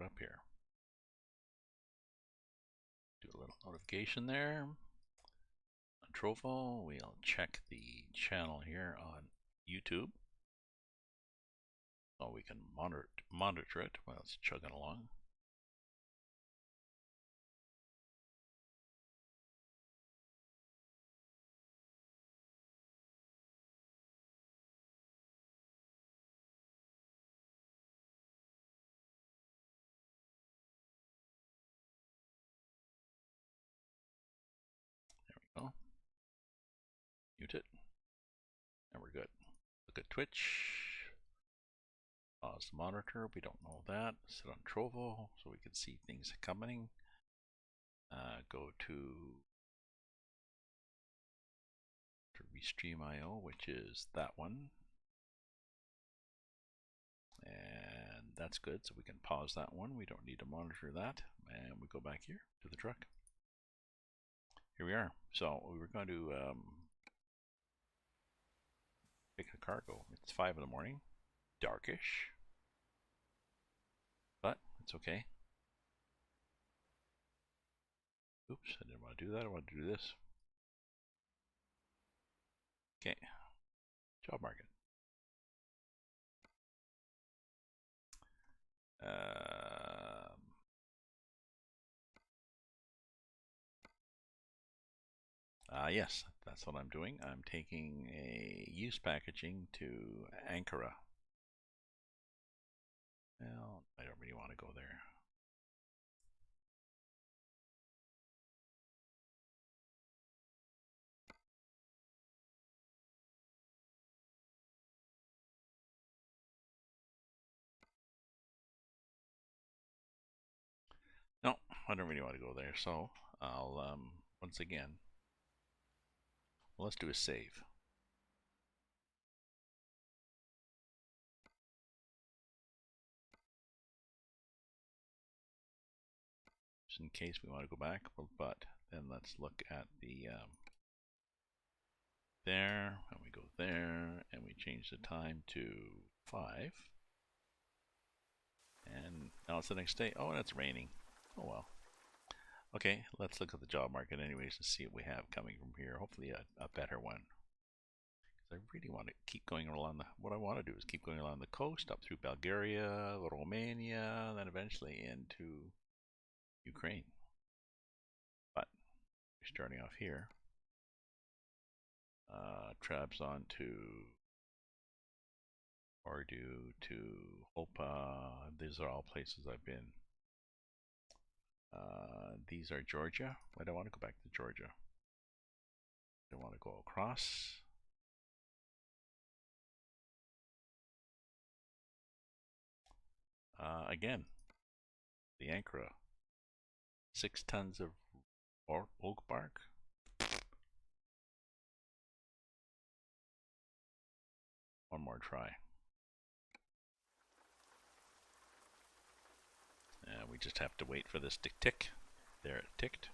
up here. Do a little notification there. On Trovo, we'll check the channel here on YouTube. So we can monitor it while it's chugging along. Oh, mute it, and we're good. Look at Twitch, pause the monitor, we don't know that. Sit on Trovo so we can see things coming. Go to Restream.io, which is that one. And that's good, so we can pause that one. We don't need to monitor that. And we go back here to the truck. Here we are. So we were going to pick a cargo. It's 5 in the morning, darkish, but it's okay. Oops, I didn't want to do that. I want to do this. Okay, job market. Yes, that's what I'm doing. I'm taking a used packaging to Ankara. Well, I don't really want to go there. No, I don't really want to go there, so I'll, once again, let's do a save. Just in case we want to go back, but then let's look at the, there, and we go there, and we change the time to 5. And now it's the next day. Oh, and it's raining. Oh well. Okay, let's look at the job market anyways and see what we have coming from here. Hopefully a better one. Because I really want to keep going along the, what I want to do is keep going along the coast, up through Bulgaria, Romania, then eventually into Ukraine. But we're starting off here. Trabzon to Ordu to Hopa. These are all places I've been. These are Georgia. I don't want to go back to Georgia. I want to go across. Again, the Ankara. 6 tons of oak bark. One more try. We just have to wait for this to tick. There it ticked.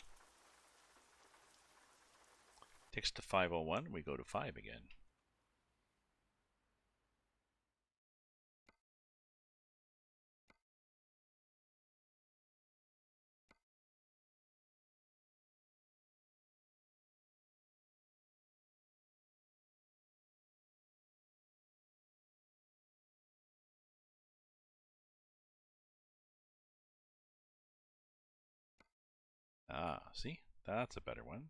Ticks to 501. We go to 5 again. See? That's a better one.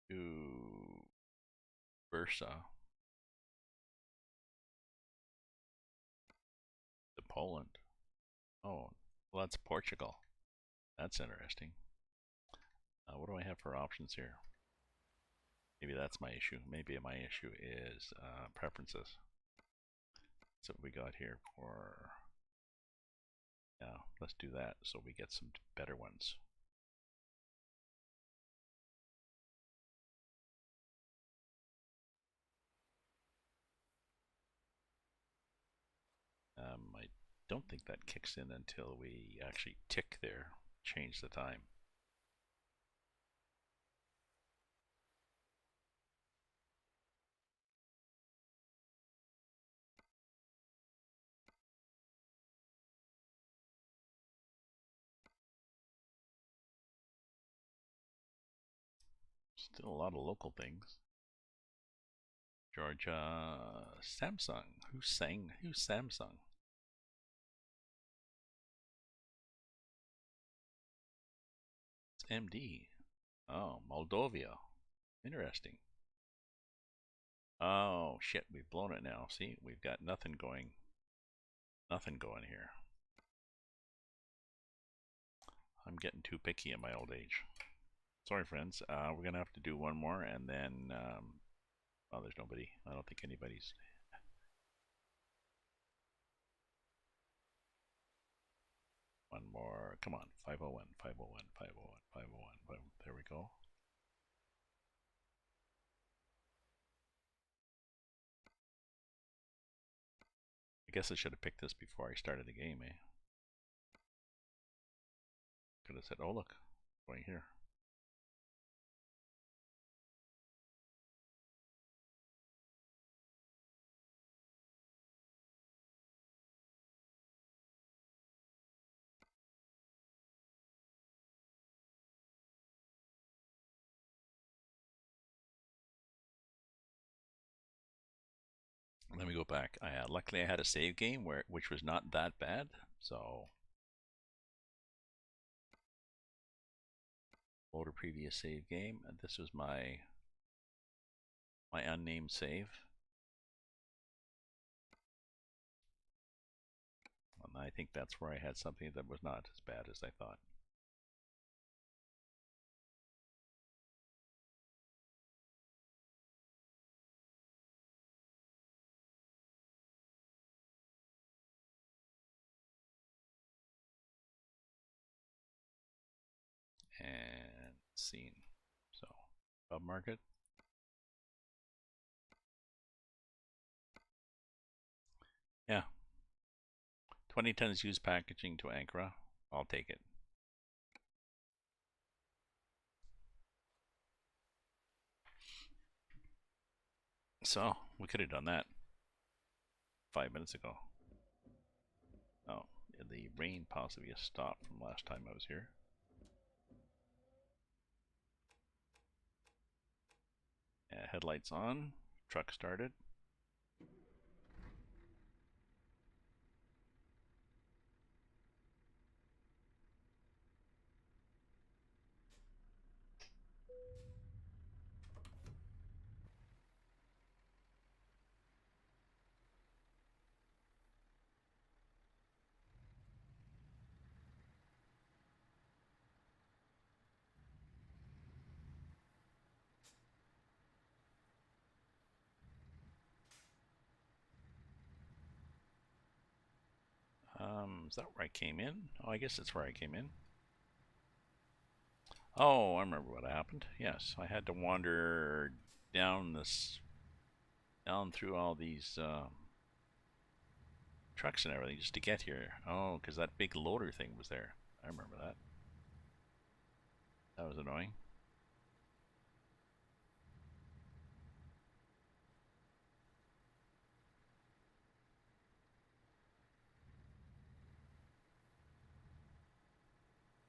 To Bursa. To Poland. Oh, well, that's Portugal. That's interesting. What do I have for options here? Maybe that's my issue. Maybe my issue is preferences. So we got here for, yeah, let's do that so we get some better ones. I don't think that kicks in until we actually tick there, change the time. Still a lot of local things. Georgia, Samsung. Who's Samsung? It's MD. Oh, Moldova. Interesting. Oh shit, we've blown it now. See, we've got nothing going. Nothing going here. I'm getting too picky in my old age. Sorry, friends. We're gonna have to do one more, and then oh, there's nobody. I don't think anybody's. One more. Come on. 501, 501, 501, 501. There we go. I guess I should have picked this before I started the game, eh? Could have said, oh, look, going here. Let me go back. Luckily, I had a save game which was not that bad, so load a previous save game, and this was my unnamed save. And I think that's where I had something that was not as bad as I thought. And scene. So, pub market. Yeah. 20 tons used packaging to Ankara. I'll take it. So, we could have done that 5 minutes ago. Oh, the rain possibly has stopped from last time I was here. Headlights on, truck started. Is that where I came in? Oh, I guess that's where I came in. Oh, I remember what happened. Yes, I had to wander down through all these trucks and everything just to get here. Oh, because that big loader thing was there. I remember that. That was annoying.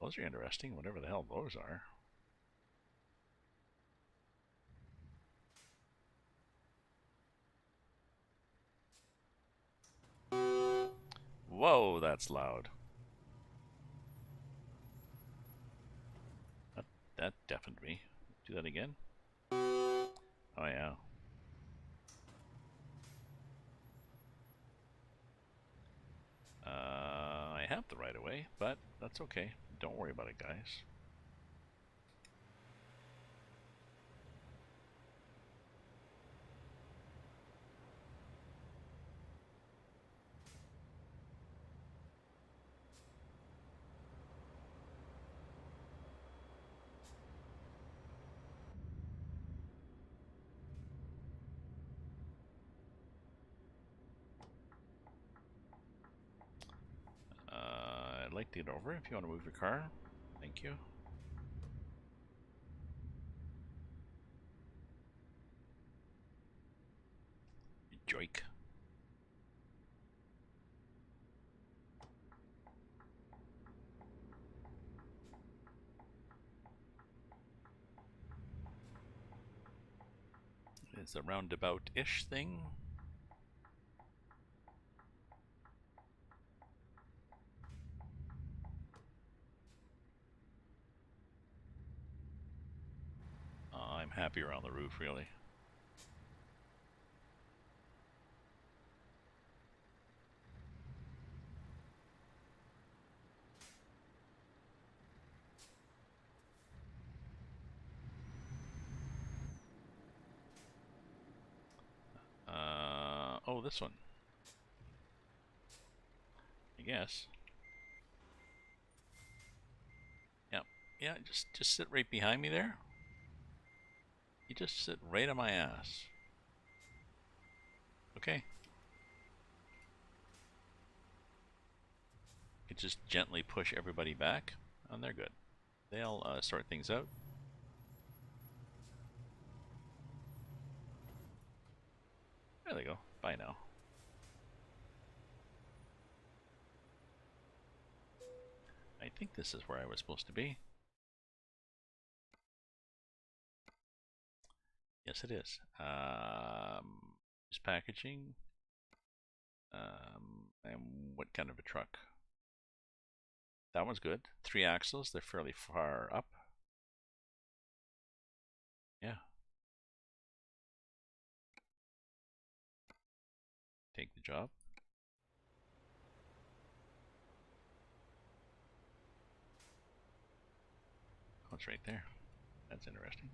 Those are interesting, whatever the hell those are. Whoa, that's loud. That deafened me. Do that again. Oh yeah. I have the right of way, but that's okay. Don't worry about it, guys. I'd like to get over if you want to move your car. Thank you. Joik. It's a roundabout-ish thing. I'm happy around the roof, really. Oh, this one. I guess. Yeah, yeah. Just sit right behind me there. You just sit right on my ass. Okay. You just gently push everybody back, and they're good. They'll sort things out. There they go. Bye now. I think this is where I was supposed to be. Yes, it is. Just packaging. And what kind of a truck? That one's good. 3 axles. They're fairly far up. Yeah. Take the job. Oh, it's right there. That's interesting.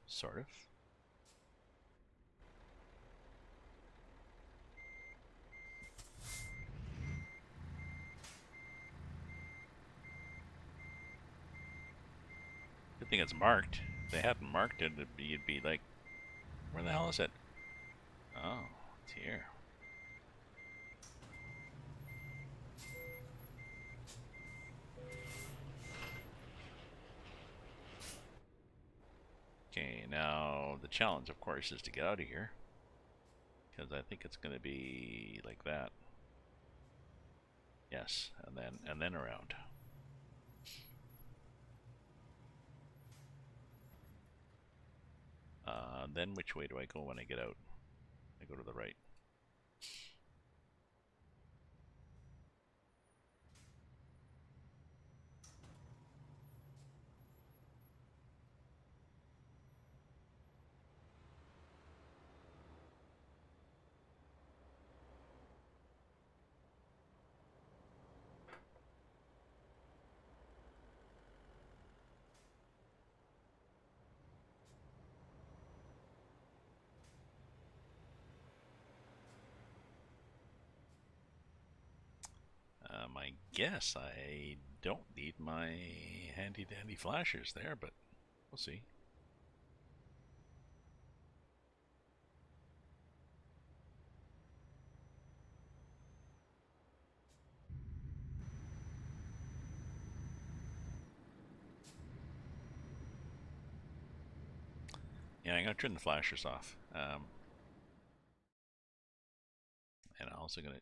Sort of. Good thing it's marked. If they hadn't marked it, you'd be like, where the hell is it? Oh, it's here. Okay, now the challenge, of course, is to get out of here. Because I think it's going to be like that. Yes, and then around. Then which way do I go when I get out? I go to the right. I guess I don't need my handy dandy flashers there, but we'll see. Yeah, I'm going to turn the flashers off. And I'm also going to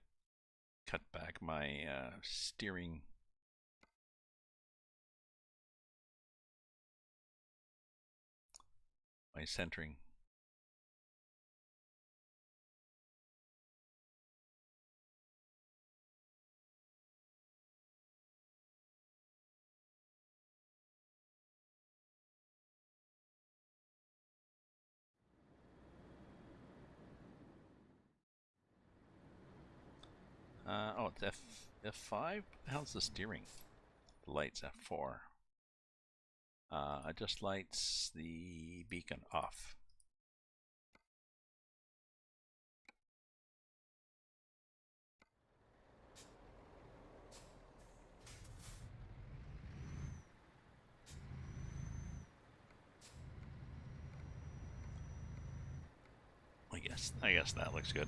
cut back my steering. My centering. Oh, it's F5? What the hell's the steering? The light's F4. It just lights the beacon off. I guess that looks good.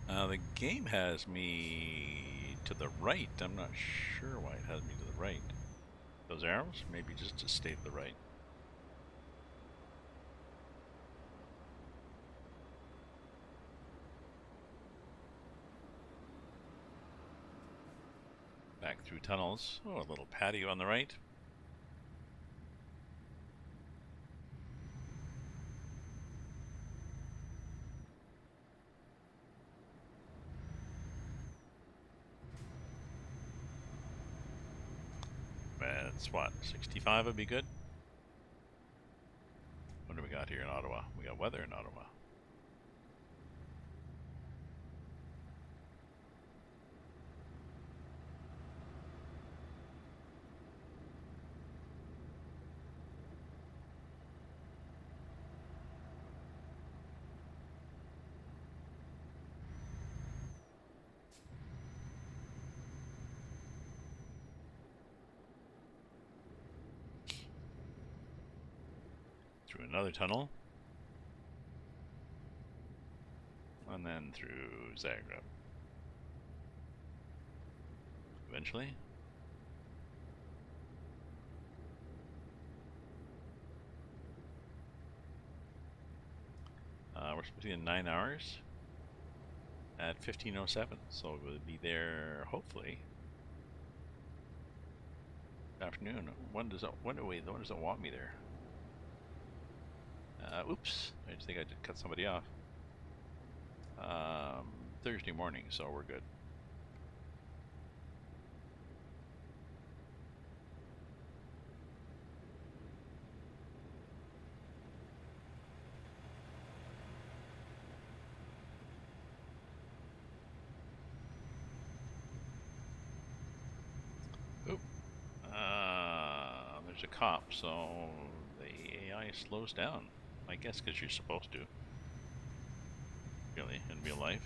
The game has me to the right. I'm not sure why it has me to the right. Those arrows? Maybe just to stay to the right. Back through tunnels. Oh, a little patio on the right. It's what, 65 would be good? What do we got here in Ottawa? We got weather in Ottawa. Through another tunnel. And then through Zagreb. Eventually. We're supposed to be in 9 hours at 15:07, so we'll be there hopefully afternoon. When does it want me there? Oops! I just think I just cut somebody off. Thursday morning, so we're good. Oop. There's a cop, so the AI slows down. I guess because you're supposed to. Really, in real life.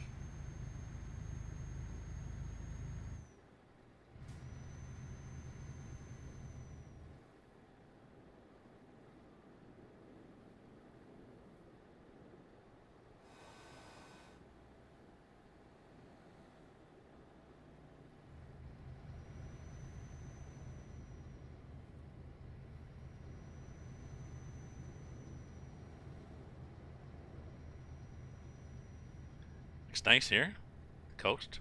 Looks nice here. The coast.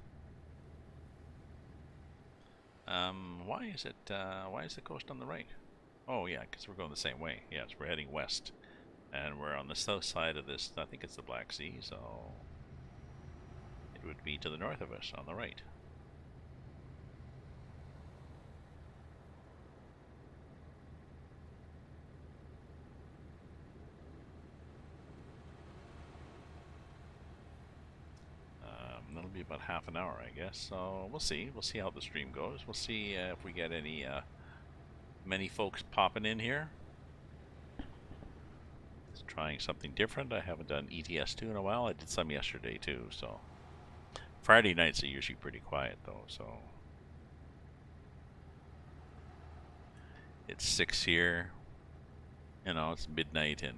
Why is the coast on the right? Oh yeah, because we're going the same way. Yes, we're heading west. And we're on the south side of this, I think it's the Black Sea, so it would be to the north of us on the right. That'll be about half an hour, I guess. So we'll see. We'll see how the stream goes. We'll see if we get any many folks popping in here. Just trying something different. I haven't done ETS2 in a while. I did some yesterday too. So Friday nights are usually pretty quiet though. So it's 6 here. You know, it's midnight and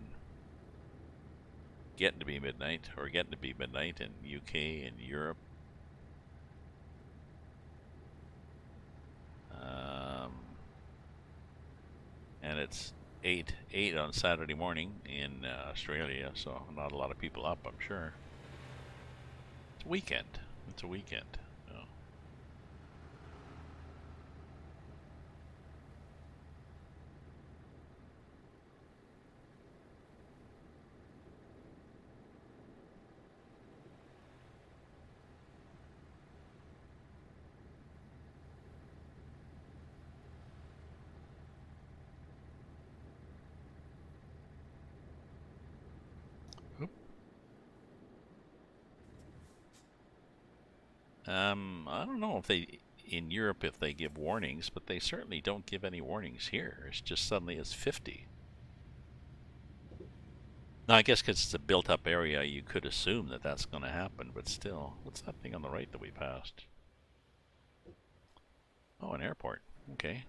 getting to be midnight, or getting to be midnight in UK and Europe. And it's 8 on Saturday morning in Australia, so not a lot of people up, I'm sure. It's a weekend. It's a weekend. So. I don't know if they, in Europe, if they give warnings, but they certainly don't give any warnings here. It's just suddenly it's 50. Now, I guess because it's a built-up area, you could assume that that's going to happen, but still. What's that thing on the right that we passed? Oh, an airport. Okay.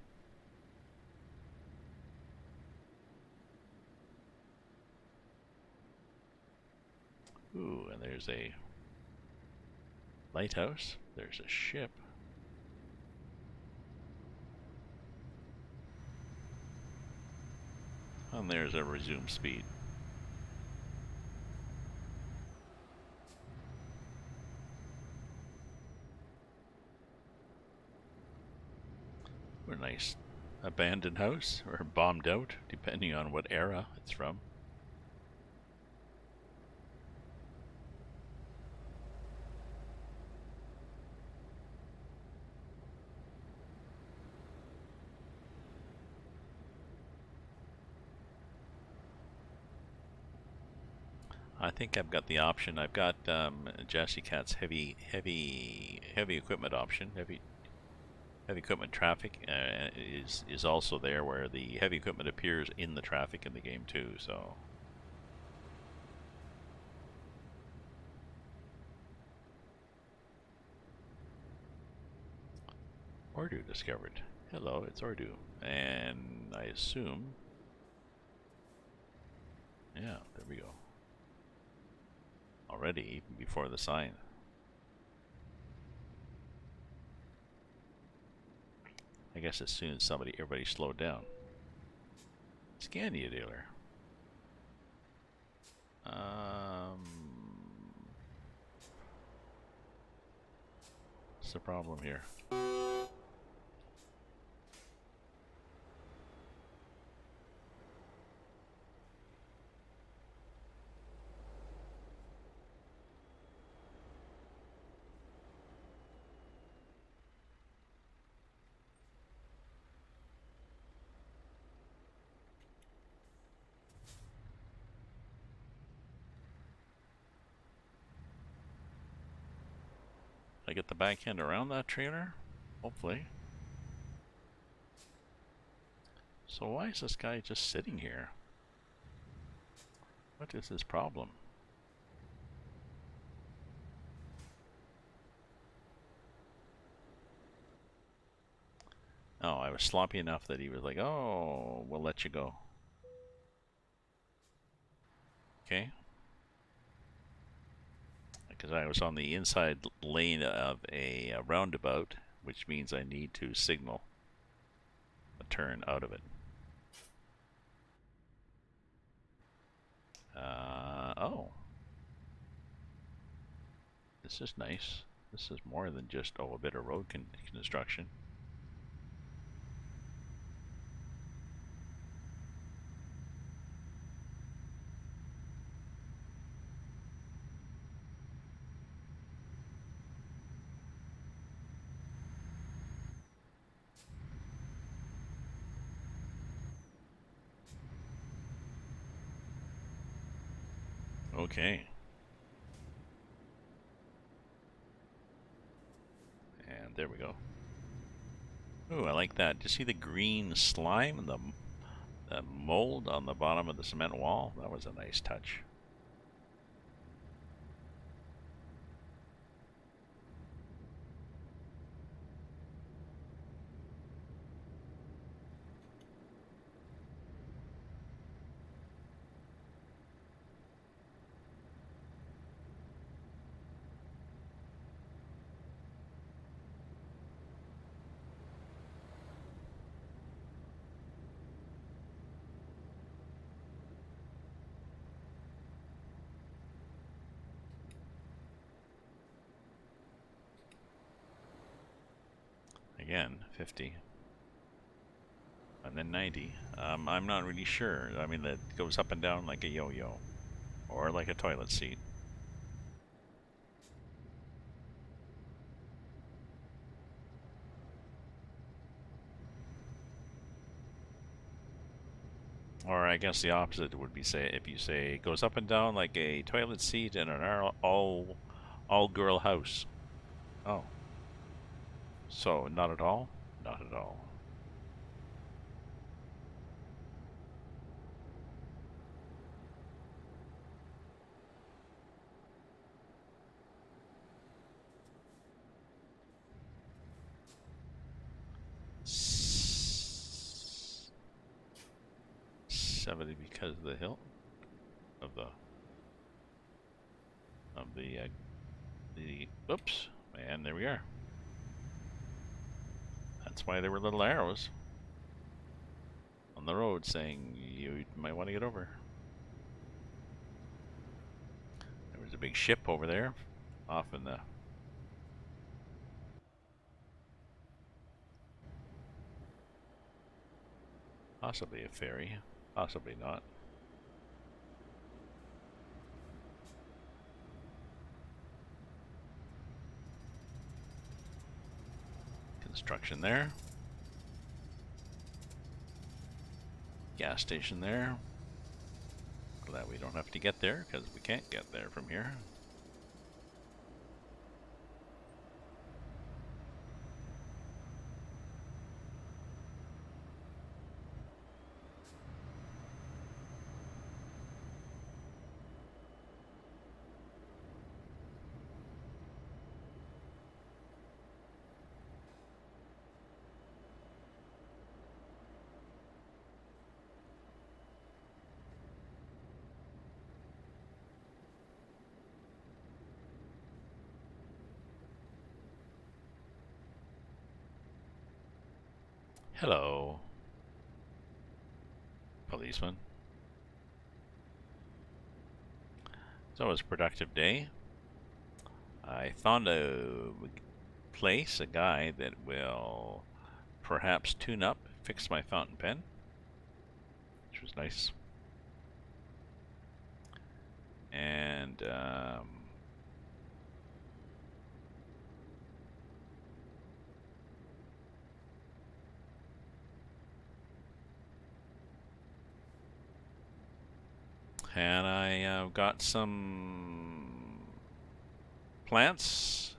Ooh, and there's a lighthouse. There's a ship. And there's a resume speed. What a nice abandoned house, or bombed out, depending on what era it's from. I think I've got the option. I've got Jesse Cat's heavy equipment option. Heavy equipment traffic is also there, where the heavy equipment appears in the traffic in the game too. So. Ordu discovered. Hello, it's Ordu. And I assume... Yeah, there we go. Already, even before the sign. I guess as soon as everybody slowed down. Scania dealer. What's the problem here? I get the backhand around that trailer? Hopefully. So why is this guy just sitting here? What is his problem? Oh, I was sloppy enough that he was like, oh, we'll let you go. Okay. Because I was on the inside lane of a roundabout, which means I need to signal a turn out of it. Oh. This is nice. This is more than just, oh, a bit of road construction. Okay. And there we go. Ooh, I like that. Do you see the green slime and the mold on the bottom of the cement wall? That was a nice touch. Again, 50. And then 90. I'm not really sure. I mean, that goes up and down like a yo-yo. Or like a toilet seat. Or I guess the opposite would be if you say it goes up and down like a toilet seat in an all-girl house. Oh. So, not at all? Not at all. S 70 because of the hill? Of the oops, and there we are. That's why there were little arrows on the road saying you might want to get over. There was a big ship over there, off in the... Possibly a ferry, possibly not. Construction there. Gas station there. so that we don't have to get there, because we can't get there from here. Hello, policeman. So it was a productive day. I found a place, a guy that will perhaps tune up, fix my fountain pen, which was nice. And I got some plants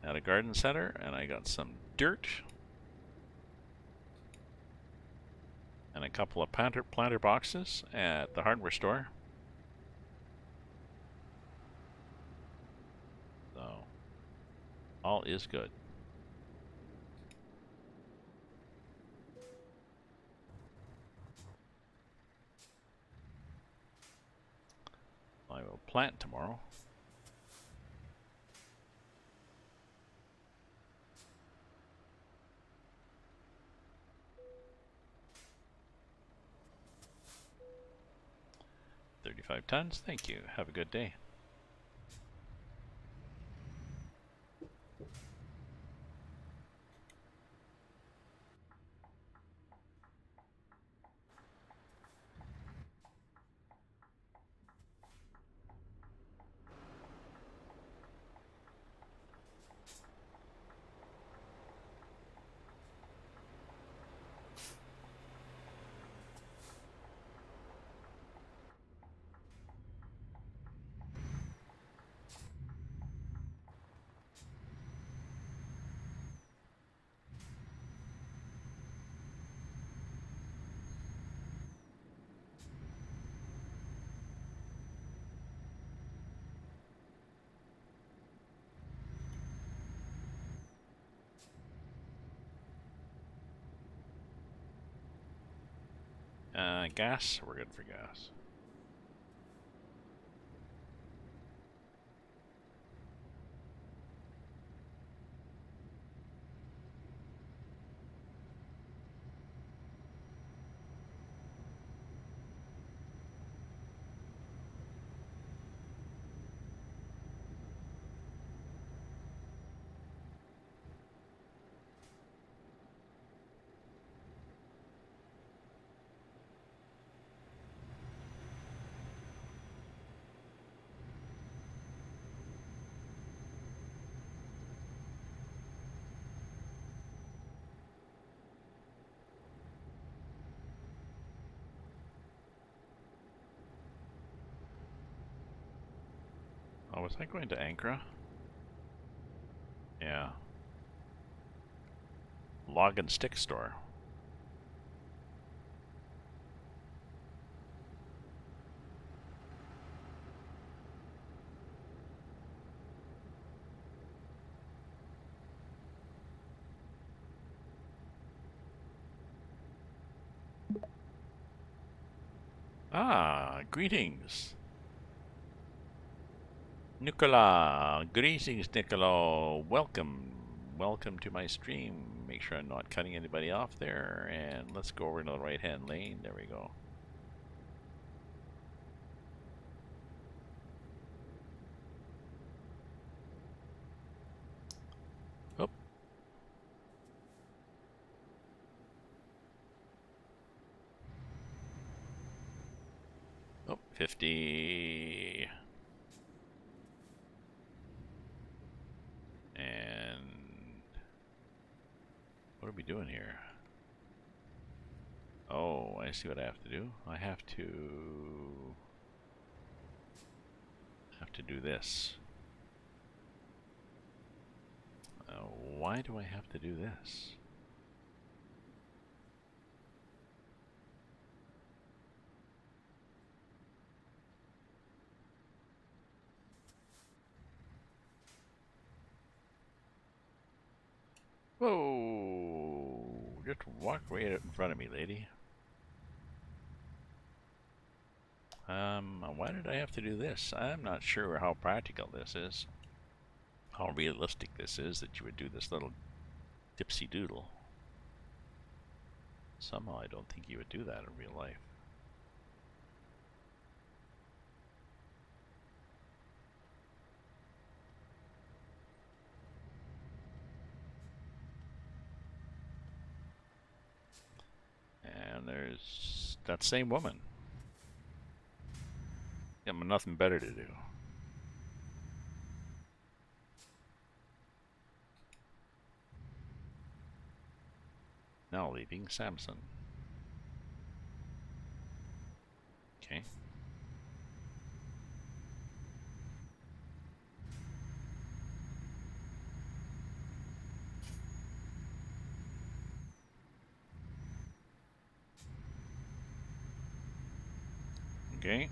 at a garden center, and I got some dirt and a couple of planter boxes at the hardware store. So all is good. I will plant tomorrow. $35 tons. Thank you. Have a good day. Gas? We're good for gas. Oh, was I going to Ankara? Yeah. Log and stick store. Ah, greetings. Nicola. Greetings, Nicola. Welcome. Welcome to my stream. Make sure I'm not cutting anybody off there. And let's go over to the right-hand lane. There we go. Oh. Oh, 50. And what are we doing here? Oh, I see what I have to do. I have to have to do this? Why do I have to do this? Whoa! Just walk right out in front of me, lady. Why did I have to do this? I'm not sure how practical this is. How realistic this is that you would do this little dipsy doodle. Somehow I don't think you would do that in real life. And there's that same woman. Got nothing better to do. Now leaving Samson. Okay. Okay.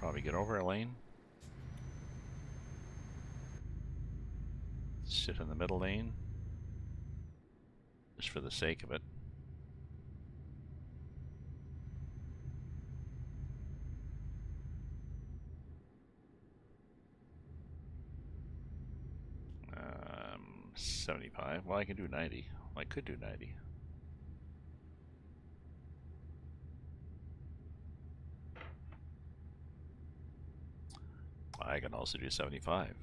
Probably get over a lane. Sit in the middle lane. Just for the sake of it. Um, 75. Well, I can do 90. I could do 90. I can also do 75.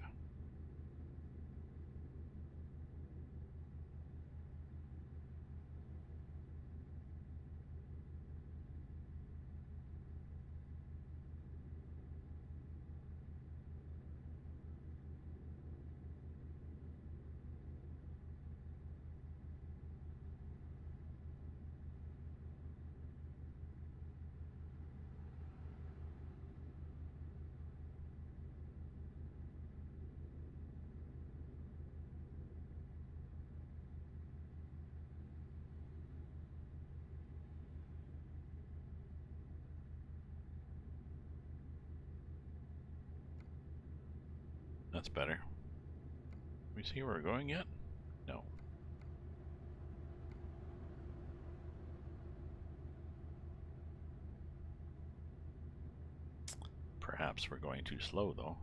That's better. We see where we're going yet? No. Perhaps we're going too slow, though.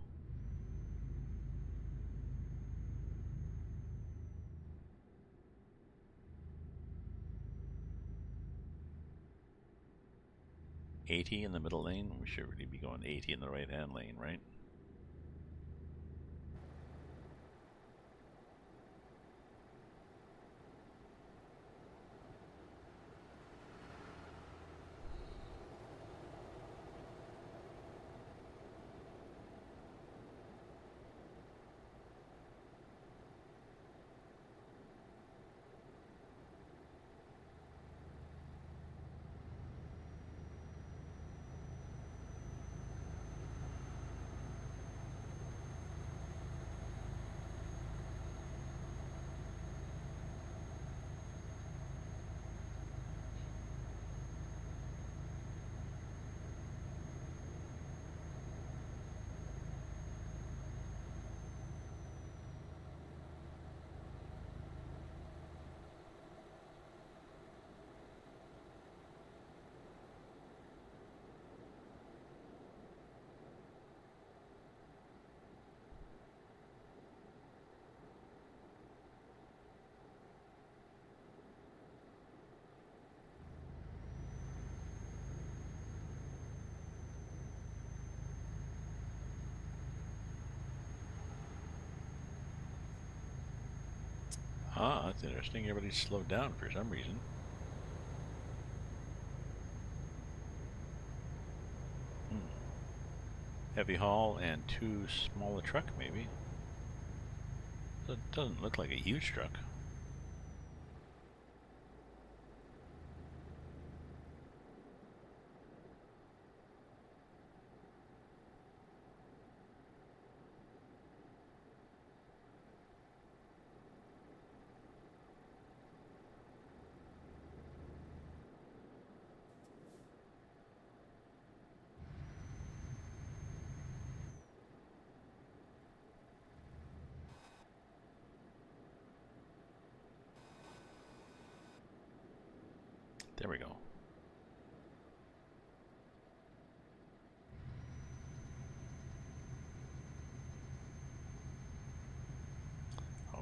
$80 in the middle lane? We should really be going 80 in the right-hand lane, right? Ah, that's interesting. Everybody's slowed down for some reason. Heavy haul and too small a truck, maybe. It doesn't look like a huge truck. There we go.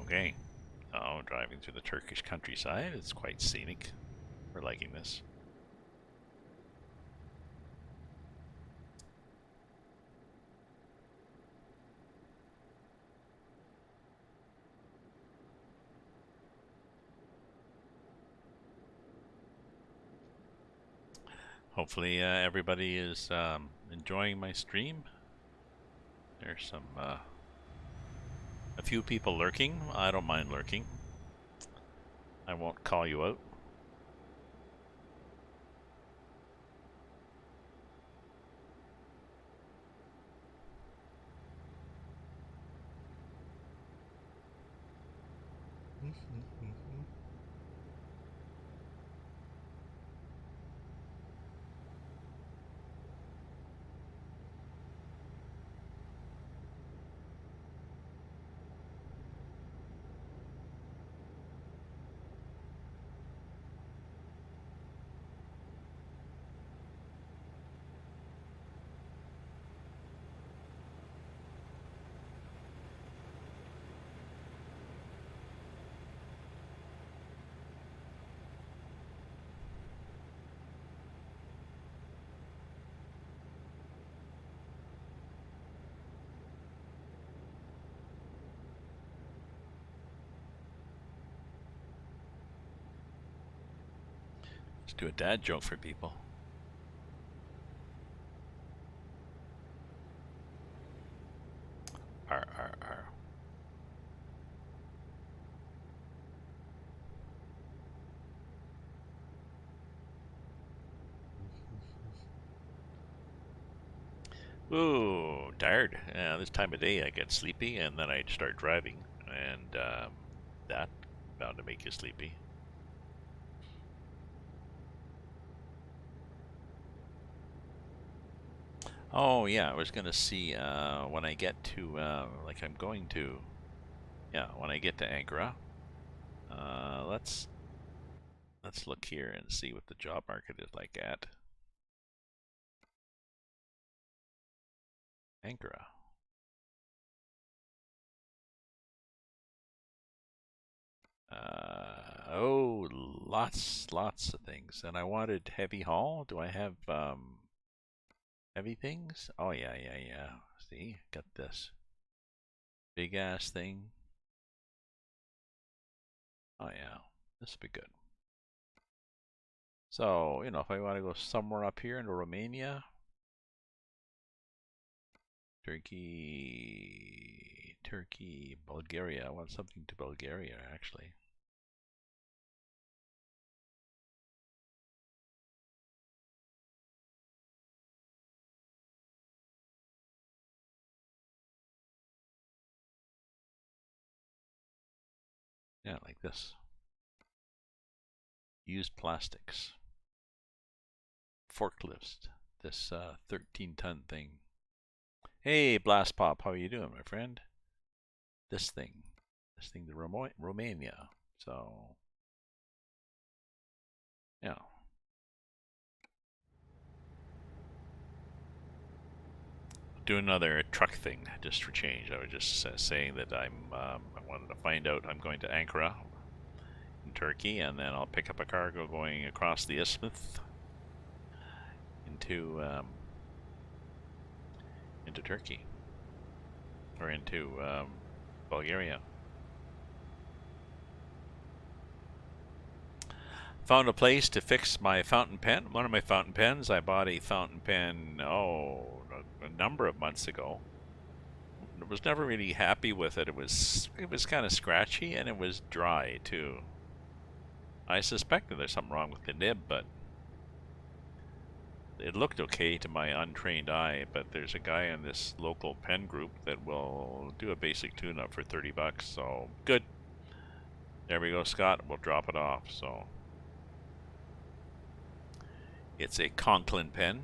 Okay. Oh, driving through the Turkish countryside. It's quite scenic. We're liking this. Hopefully everybody is enjoying my stream. There's some a few people lurking. I don't mind lurking. I won't call you out. Let's do a dad joke for people. R R R. Ooh, tired. This time of day I get sleepy and then I start driving, and that bound to make you sleepy. Oh yeah, I was gonna see when I get to like I'm going to, yeah, when I get to Ankara. Let's look here and see what the job market is like at Ankara. Oh, lots of things. And I wanted heavy haul. Do I have heavy things? Oh yeah. See, got this big ass thing. Oh yeah, this will be good. So, you know, if I want to go somewhere up here into Romania, Turkey, Bulgaria. I want something to Bulgaria, actually. Yeah, like this. Used plastics. Forklifts. This 13-ton thing. Hey, Blast Pop, how are you doing, my friend? This thing. To Romania. So, yeah. Do another truck thing just for change. I was just saying that I wanted to find out. I'm going to Ankara in Turkey, and then I'll pick up a cargo going across the isthmus into Turkey or into Bulgaria. Found a place to fix my fountain pen. One of my fountain pens. I bought a fountain pen a number of months ago. I was never really happy with it. It was kind of scratchy and it was dry too. I suspected there's something wrong with the nib, but it looked okay to my untrained eye. But there's a guy in this local pen group that will do a basic tune-up for 30 bucks. So good. There we go, Scott. We'll drop it off. So it's a Conklin pen.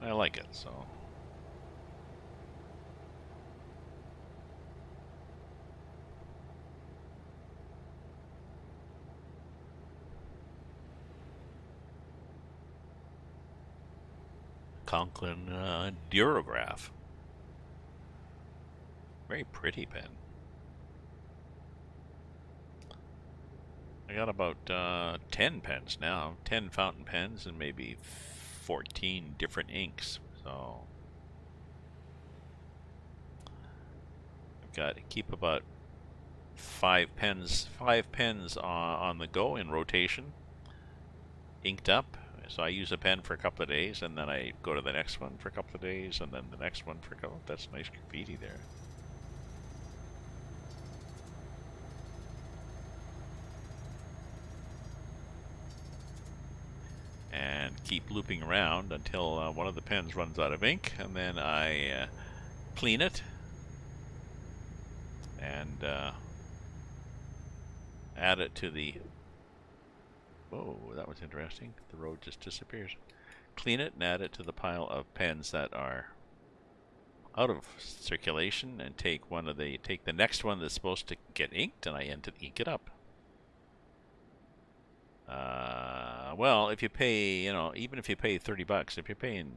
I like it. So. Conklin Durograph. Very pretty pen. I got about 10 pens now. 10 fountain pens and maybe 14 different inks. So I've got to keep about 5 pens on the go in rotation, inked up. So I use a pen for a couple of days, and then I go to the next one for a couple of days, and then the next one for a couple. That's nice graffiti there. And keep looping around until one of the pens runs out of ink, and then I clean it and add it to the... Whoa, that was interesting. The road just disappears. Clean it and add it to the pile of pens that are out of circulation, and take the next one that's supposed to get inked, and I ink it up. Well, if you pay, even if you pay $30, if you're paying,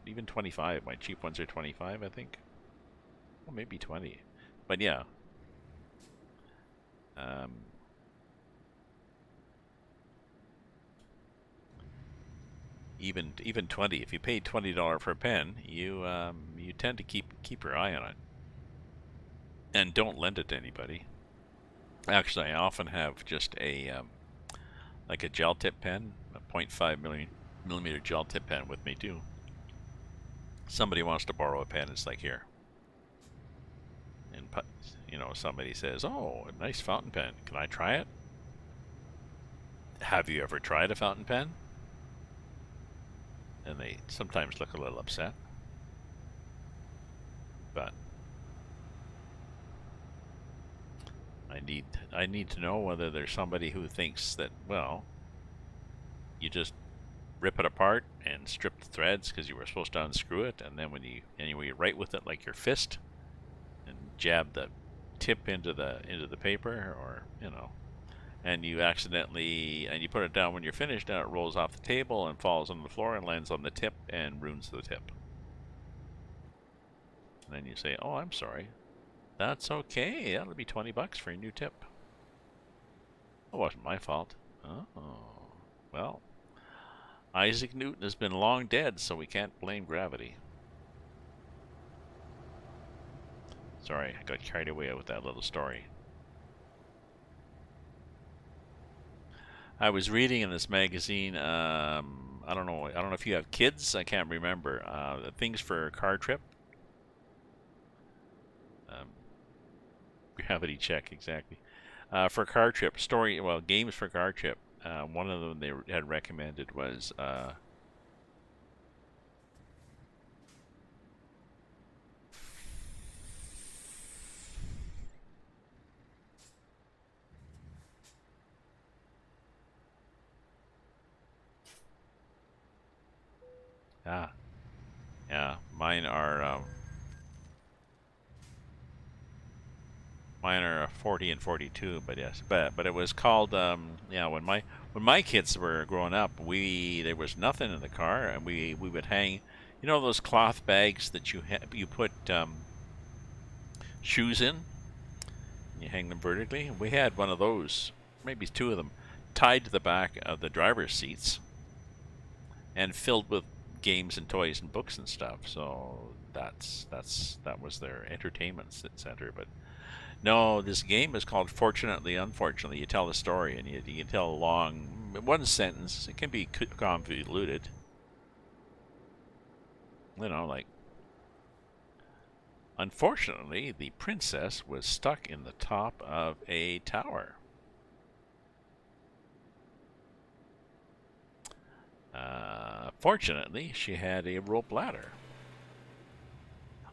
even 25, my cheap ones are 25, I think. Well, maybe 20, but yeah. Even 20. If you pay $20 for a pen, you tend to keep your eye on it, and don't lend it to anybody. Actually, I often have just like a gel tip pen, a 0.5 millimeter gel tip pen with me too. Somebody wants to borrow a pen, it's like, here. And somebody says, "Oh, a nice fountain pen. Can I try it?" Have you ever tried a fountain pen? And they sometimes look a little upset. But I need to know whether there's somebody who thinks that, well, you just rip it apart and strip the threads because you were supposed to unscrew it, and then when you write with it like your fist and jab the tip into the paper, or and you put it down when you're finished, and it rolls off the table and falls on the floor and lands on the tip and ruins the tip. And then you say, "Oh, I'm sorry. That's okay. That'll be $20 for a new tip." It wasn't my fault. Oh, well, Isaac Newton has been long dead, so we can't blame gravity. Sorry, I got carried away with that little story. I was reading in this magazine, I don't know if you have kids, I can't remember, things for a car trip. Gravity check, exactly. For a car trip, games for a car trip. One of them they had recommended was yeah, mine are 40 and 42, but yes, but it was called when my kids were growing up, there was nothing in the car, and we would hang, those cloth bags that you put shoes in, and you hang them vertically. We had one of those, maybe two of them, tied to the back of the driver's seats, and filled with games and toys and books and stuff. So that was their entertainment center. But no, this game is called Fortunately, Unfortunately. You tell a story, and you can tell a long one sentence. It can be convoluted. Like, unfortunately, the princess was stuck in the top of a tower. Fortunately, she had a rope ladder.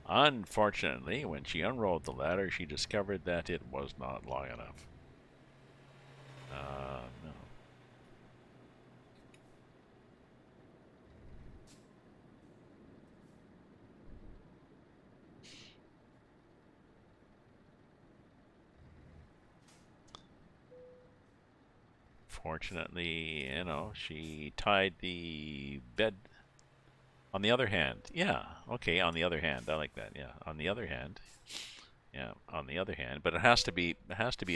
Unfortunately, when she unrolled the ladder, she discovered that it was not long enough. No. Fortunately, she tied the bed On the other hand, yeah, okay. On the other hand, I like that. Yeah. On the other hand, yeah. On the other hand, but it has to be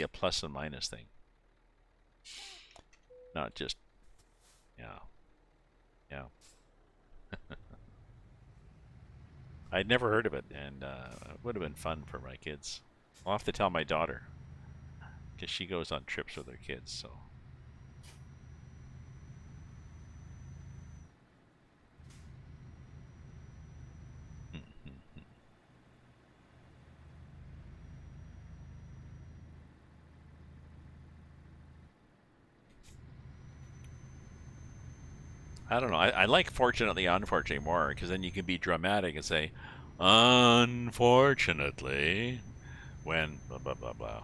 a plus and minus thing, not just yeah, yeah. I'd never heard of it, and it would have been fun for my kids. I'll have to tell my daughter because she goes on trips with her kids. So I don't know. I like fortunately, unfortunately more because then you can be dramatic and say, unfortunately, when blah blah blah blah,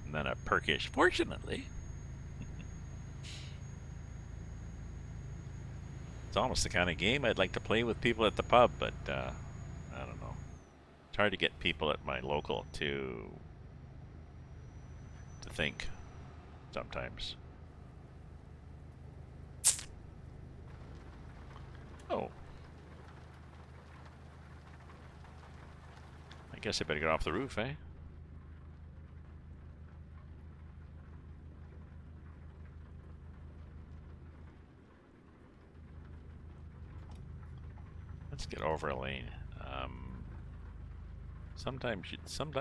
and then a perkish fortunately. It's almost the kind of game I'd like to play with people at the pub, but I don't know. It's hard to get people at my local to think sometimes. Oh, I guess I better get off the roof, eh? Let's get over a lane. Um, sometimes,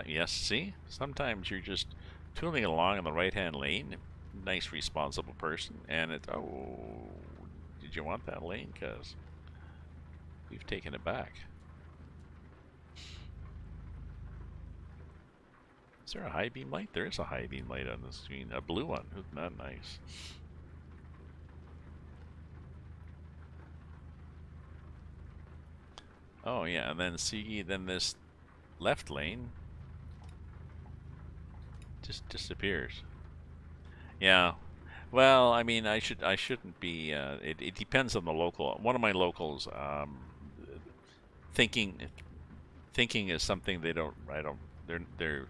yes, see? Sometimes you're just tooling along in the right-hand lane. Nice, responsible person, and it's, oh, did you want that lane? Because we've taken it back. Is there a high beam light? There is a high beam light on the screen. A blue one. Isn't that nice? Oh, yeah, and then see, then this left lane just disappears. Yeah. Well, I mean, I shouldn't be. It depends on the local. One of my locals, thinking thinking is something they don't. I don't.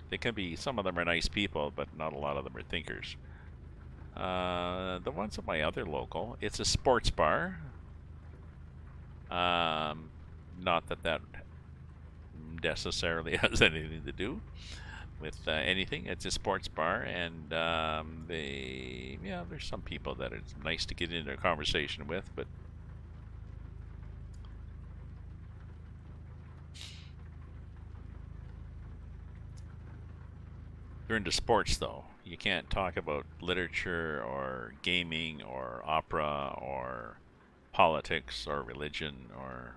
They can be. Some of them are nice people, but not a lot of them are thinkers. The ones at my other local, it's a sports bar. Um, Not that that necessarily has anything to do with anything. It's a sports bar, and yeah, there's some people that it's nice to get into a conversation with, but they're into sports though. You can't talk about literature or gaming or opera or politics or religion or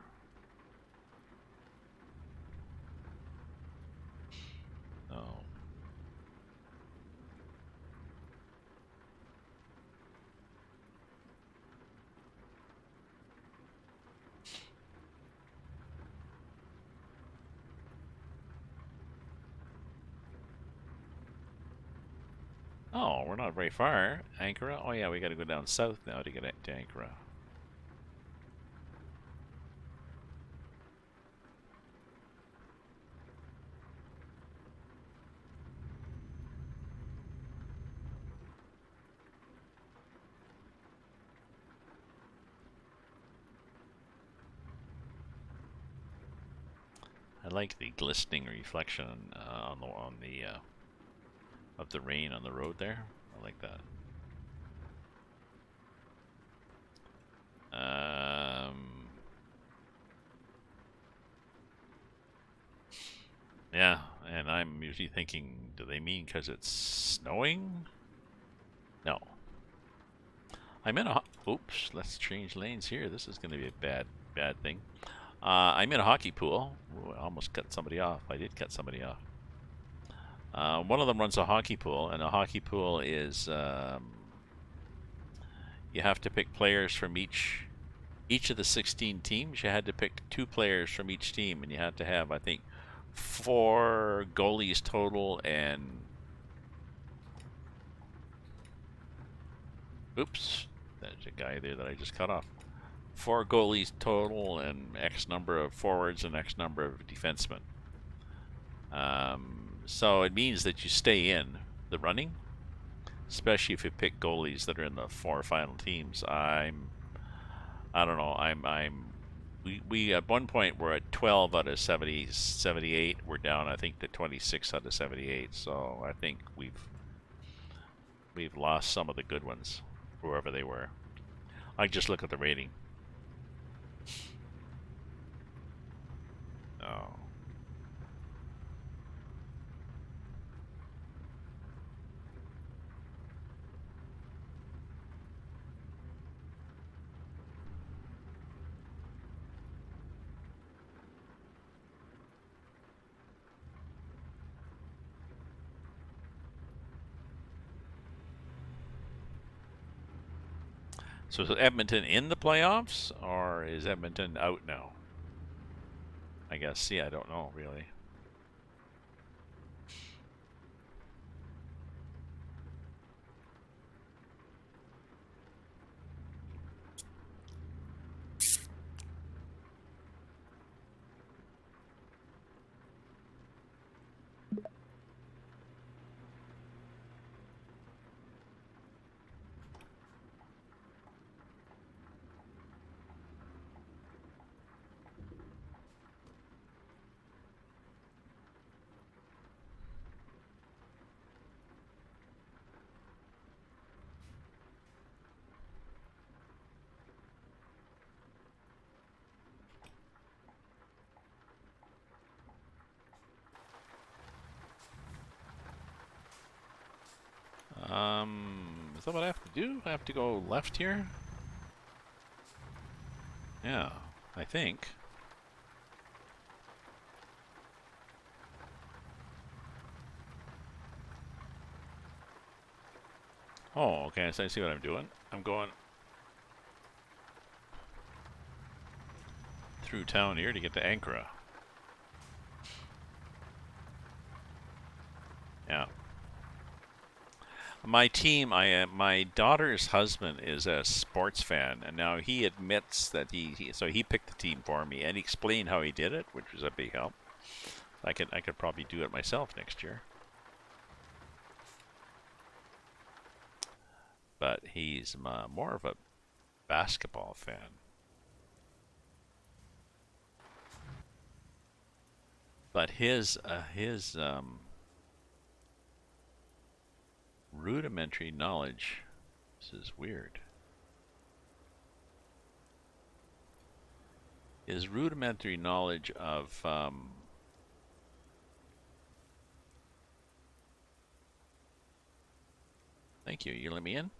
oh. Oh, we're not very far. Ankara? Oh yeah, we got to go down south now to get to Ankara. I like the glistening reflection on the of the rain on the road there. I like that. Yeah, and I'm usually thinking, do they mean because it's snowing? No. I'm in a. Oops, let's change lanes here. This is going to be a bad thing. I'm in a hockey pool. Ooh, I almost cut somebody off. I did cut somebody off. One of them runs a hockey pool, and a hockey pool is you have to pick players from each of the 16 teams. You had to pick 2 players from each team, and you had to have, I think, 4 goalies total, and oops, there's a guy there that I just cut off. 4 goalies total, and X number of forwards and X number of defensemen. So it means that you stay in the running. especially if you pick goalies that are in the 4 final teams. I don't know. We at one point were at 12 out of 70, 78. We're down, I think, to 26 out of 78. So I think we've lost some of the good ones, whoever they were. I just look at the rating. Oh. So is Edmonton in the playoffs, or is Edmonton out now? I guess. See, I don't know, really. Is that what I have to do? I have to go left here? Yeah, I think. Oh, okay, so I see what I'm doing. I'm going through town here to get to Ankara. Yeah. My team, my daughter's husband is a sports fan, and now he admits that so he picked the team for me and he explained how he did it, which was a big help. I could probably do it myself next year. But he's more of a basketball fan. But his rudimentary knowledge, this is weird. His rudimentary knowledge of thank you. You let me in?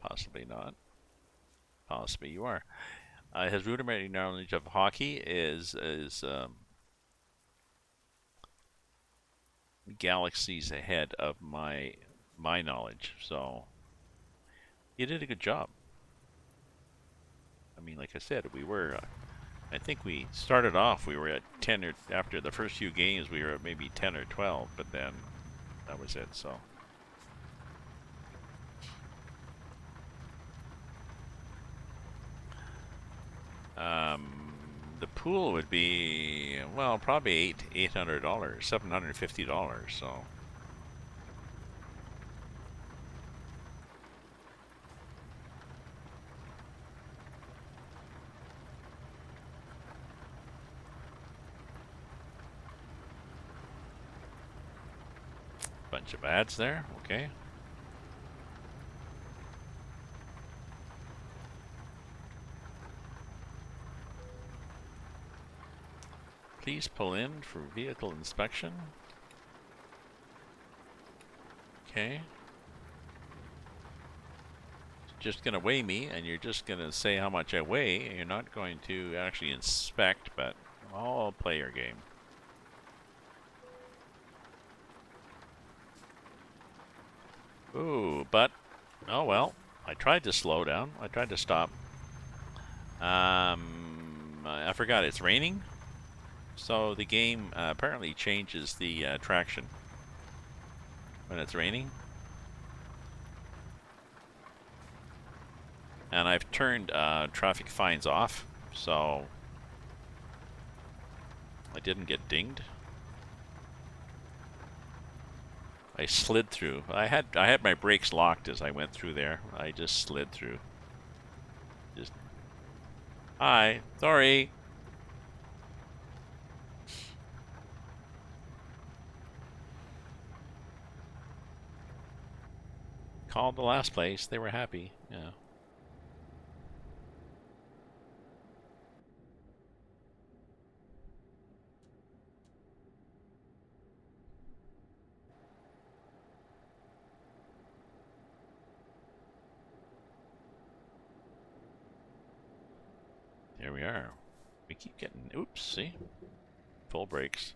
Possibly not. Possibly you are. His rudimentary knowledge of hockey is galaxies ahead of my knowledge. So you did a good job. I mean, like I said, we were. I think we started off. We were at 10 or after the first few games, we were at maybe 10 or 12, but then that was it. So. The pool would be, well, probably $800, $750. So. Bunch of ads there. Okay. Please pull in for vehicle inspection. Okay. Just gonna weigh me, and you're just gonna say how much I weigh. You're not going to actually inspect, but I'll play your game. Ooh, but oh well. I tried to slow down. I tried to stop. I forgot it's raining. So the game apparently changes the traction when it's raining. And I've turned traffic fines off, so I didn't get dinged. I slid through. I had my brakes locked as I went through there. I just slid through. Just hi, sorry. Called the last place. They were happy. Yeah. Here we are. We keep getting. Oops. See, full brakes.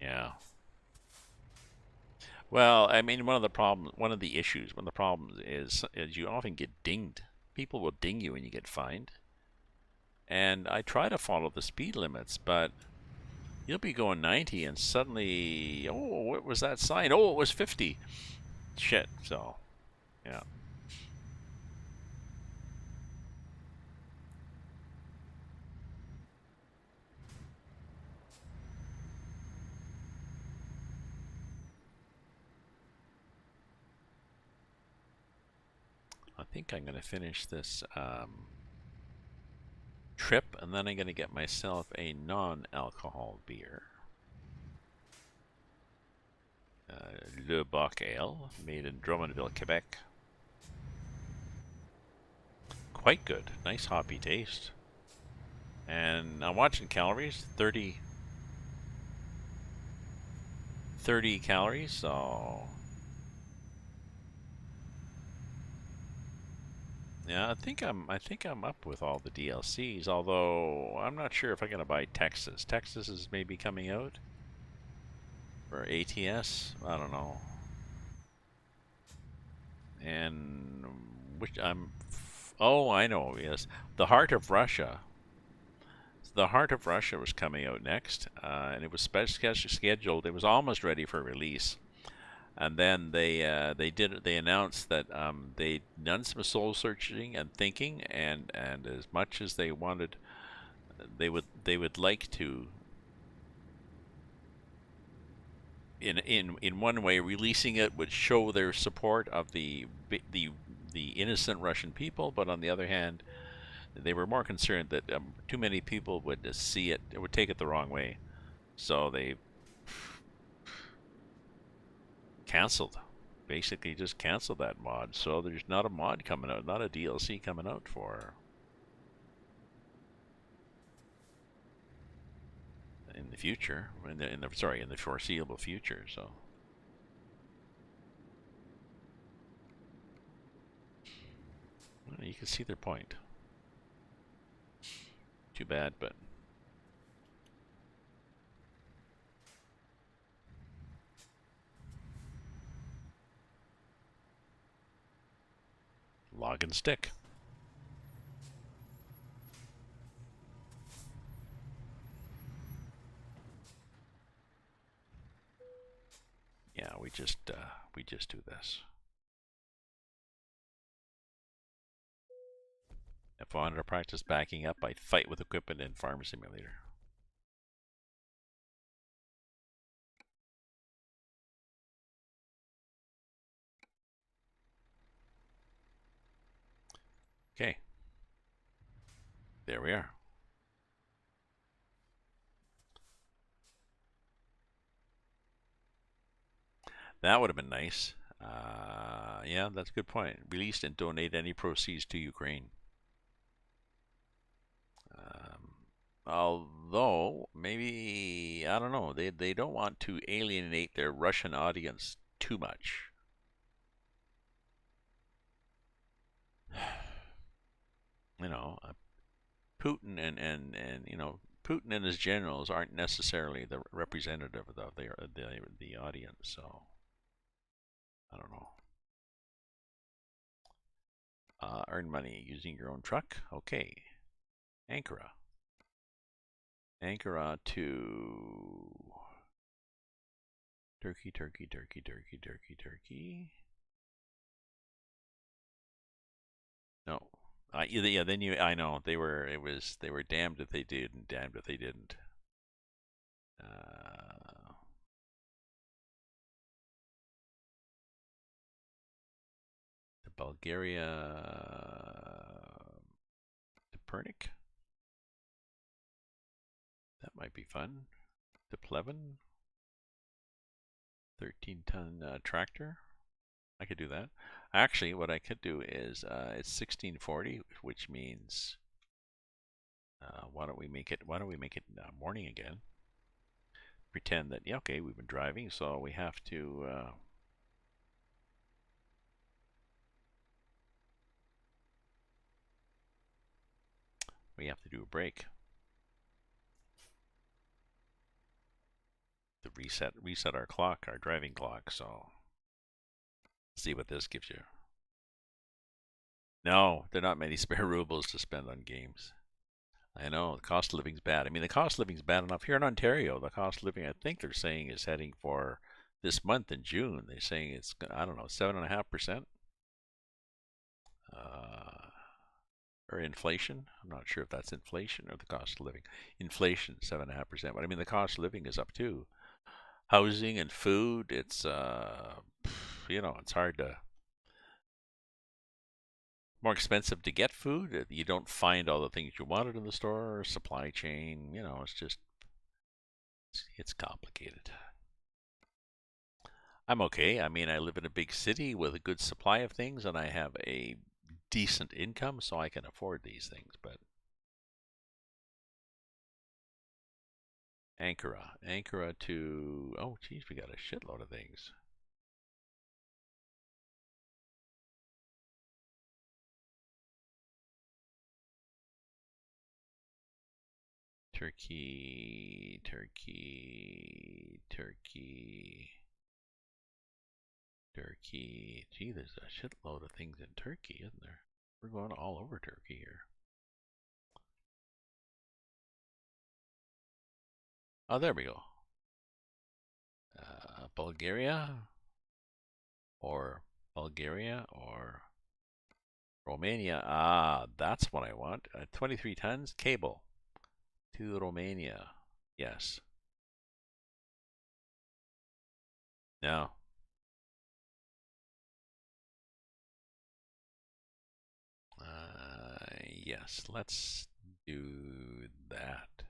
Yeah. Well, I mean, one of the issues, one of the problems is you often get dinged. People will ding you when you get fined. And I try to follow the speed limits, but you'll be going 90 and suddenly, oh, what was that sign? Oh, it was 50. Shit. So, yeah. I think I'm going to finish this trip and then I'm going to get myself a non-alcohol beer. Le Boc Ale, made in Drummondville, Quebec. Quite good. Nice hoppy taste. And I'm watching calories, 30 calories, so yeah, I think I'm up with all the DLCs, although I'm not sure if I'm gonna buy Texas. Texas is maybe coming out for ATS. I don't know. And which oh, I know, yes. The Heart of Russia. The Heart of Russia was coming out next, and it was scheduled. It was almost ready for release. And then they announced that they'd done some soul searching and thinking, and as much as they wanted, they would like to, in one way, releasing it would show their support of the innocent Russian people, but on the other hand, they were more concerned that too many people would see it, would take it the wrong way, so they canceled. Basically, just canceled that mod. So there's not a mod coming out, not a DLC coming out for in the future, in the foreseeable future. So well, you can see their point. Too bad, but log and stick. Yeah, we just do this. If I wanted to practice backing up, I'd fight with equipment in Farm Simulator. Okay, there we are. That would have been nice. Yeah, that's a good point. Release and donate any proceeds to Ukraine. Although maybe I don't know, they don't want to alienate their Russian audience too much. You know, Putin and Putin and his generals aren't necessarily the representative of the audience. So I don't know. Earn money using your own truck. Okay, Ankara. Ankara to Turkey, Turkey, Turkey, Turkey, Turkey, Turkey. No. Yeah, then I know they were damned if they did and damned if they didn't. The Bulgaria Copernic. That might be fun. The Pleven 13-ton tractor. I could do that. Actually, what I could do is it's 1640, which means why don't we make it morning again? Pretend that yeah, okay, we've been driving, so we have to do a break. To reset our clock, our driving clock. So see what this gives you. No, there are not many spare rubles to spend on games. I know the cost of living's bad. I mean, the cost of living's bad enough here in Ontario. The cost of living, I think they're saying, is heading for this month in June. They're saying it's, I don't know, 7.5%, or inflation. I'm not sure if that's inflation or the cost of living. Inflation, 7.5%. But I mean, the cost of living is up too. Housing and food, it's it's hard to. More expensive to get food. You don't find all the things you wanted in the store. Supply chain, it's just it's complicated. I'm okay. I mean, I live in a big city with a good supply of things, and I have a decent income, so I can afford these things. But Ankara to geez, we got a shitload of things. Turkey, Turkey, Turkey, Turkey. Gee, there's a shitload of things in Turkey, isn't there? We're going all over Turkey here. Oh, there we go. Bulgaria or Bulgaria or Romania. Ah, that's what I want. 23 tons cable to Romania. Yes. No. Yes. Let's do that.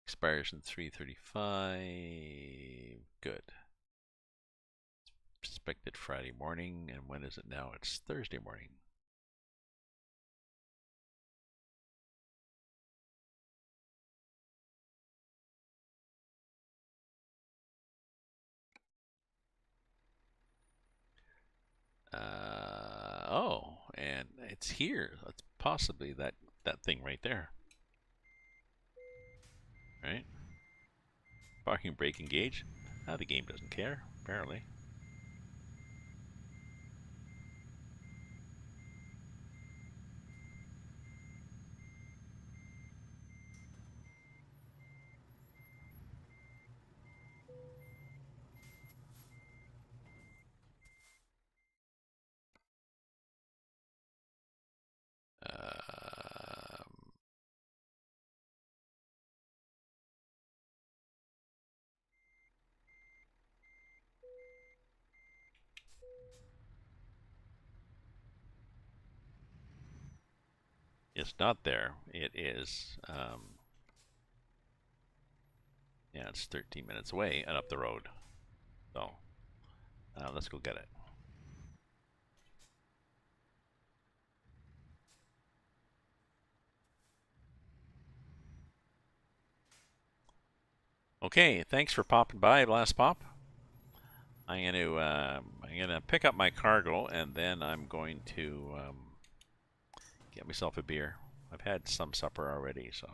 Expires in 335. Good. Expected Friday morning. And when is it now? It's Thursday morning. And it's here. That's possibly that thing right there. Right? Parking brake engage. The game doesn't care, apparently. It's not there. It is. Yeah, it's 13 minutes away and up the road. So let's go get it. Okay, thanks for popping by, Blast Pop. I'm gonna pick up my cargo and then I'm going to get myself a beer. I've had some supper already, so.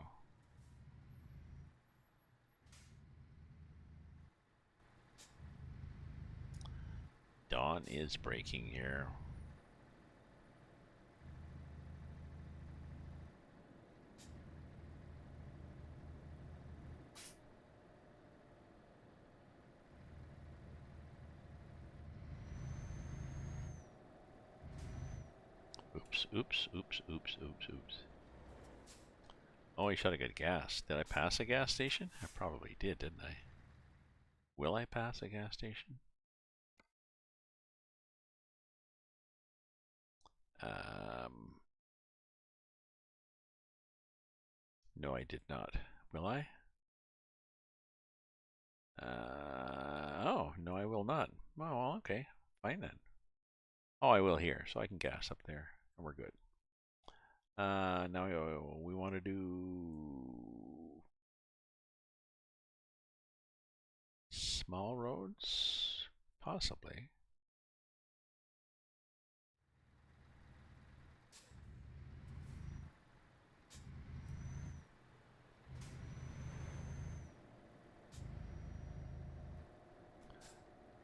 Dawn is breaking here. Oops, oops, oops, oops, oops, oops. Oh, I should have got gas. Did I pass a gas station? I probably did, didn't I? Will I pass a gas station? No, I did not. Will I? Oh, no, I will not. Oh, well, okay. Fine then. Oh, I will here, so I can gas up there, and we're good. Now we want to do small roads? Possibly.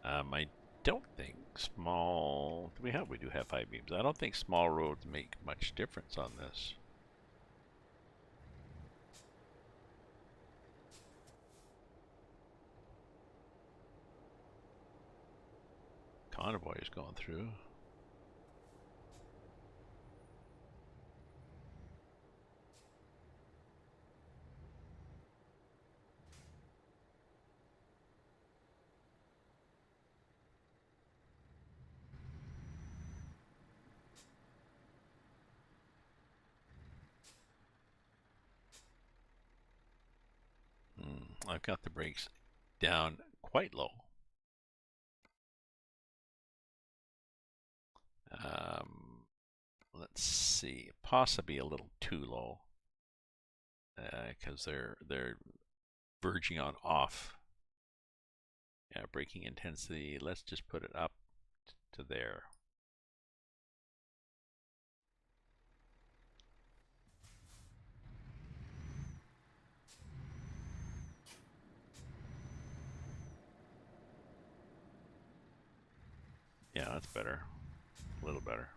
I don't think small... We do have 5 beams. I don't think small roads make much difference on this. Convoy is going through. I've got the brakes down quite low. Let's see, possibly a little too low, because they're verging on off. Yeah, braking intensity. Let's just put it up to there. Yeah, that's better. A little better.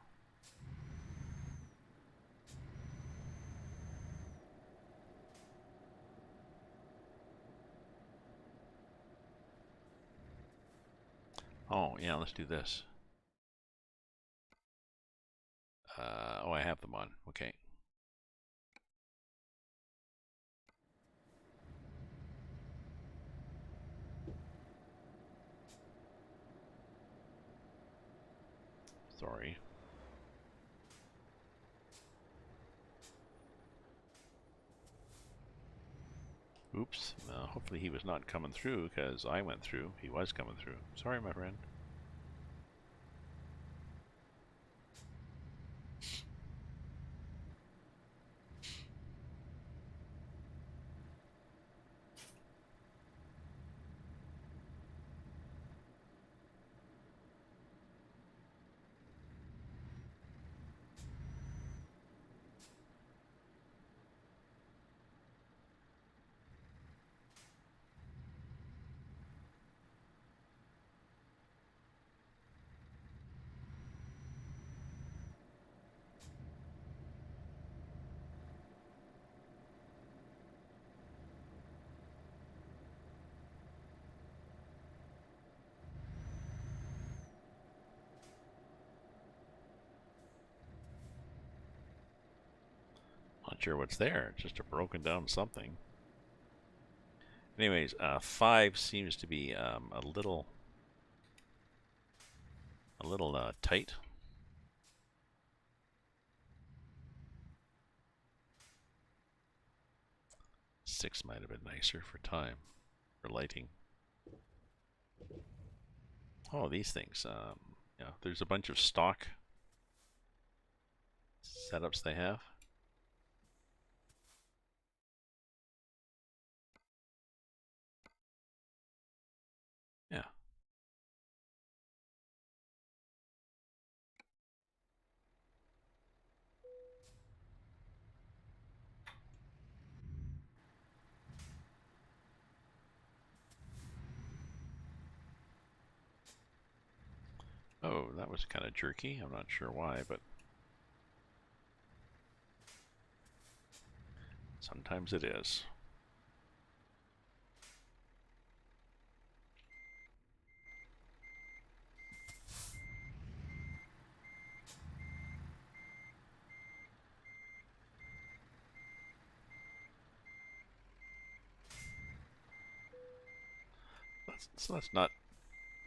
Oh, yeah, let's do this. Oh, I have them on. Okay. Sorry. Oops. Hopefully he was not coming through, because I went through. He was coming through. Sorry, my friend. Not sure what's there. It's just a broken down something. Anyways, 5 seems to be a little tight. 6 might have been nicer for time, for lighting. Oh, these things. Yeah, there's a bunch of stock setups they have. Yeah. Oh, that was kind of jerky. I'm not sure why, but sometimes it is. So that's not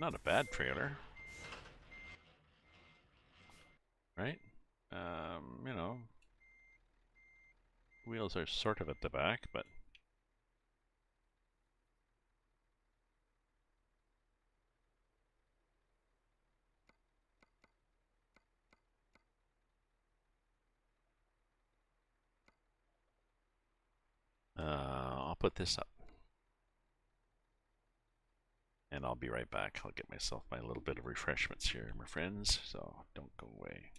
a bad trailer, right? You know, wheels are sort of at the back, but I'll put this up. And I'll be right back. I'll get myself my little bit of refreshments here, my friends, so don't go away.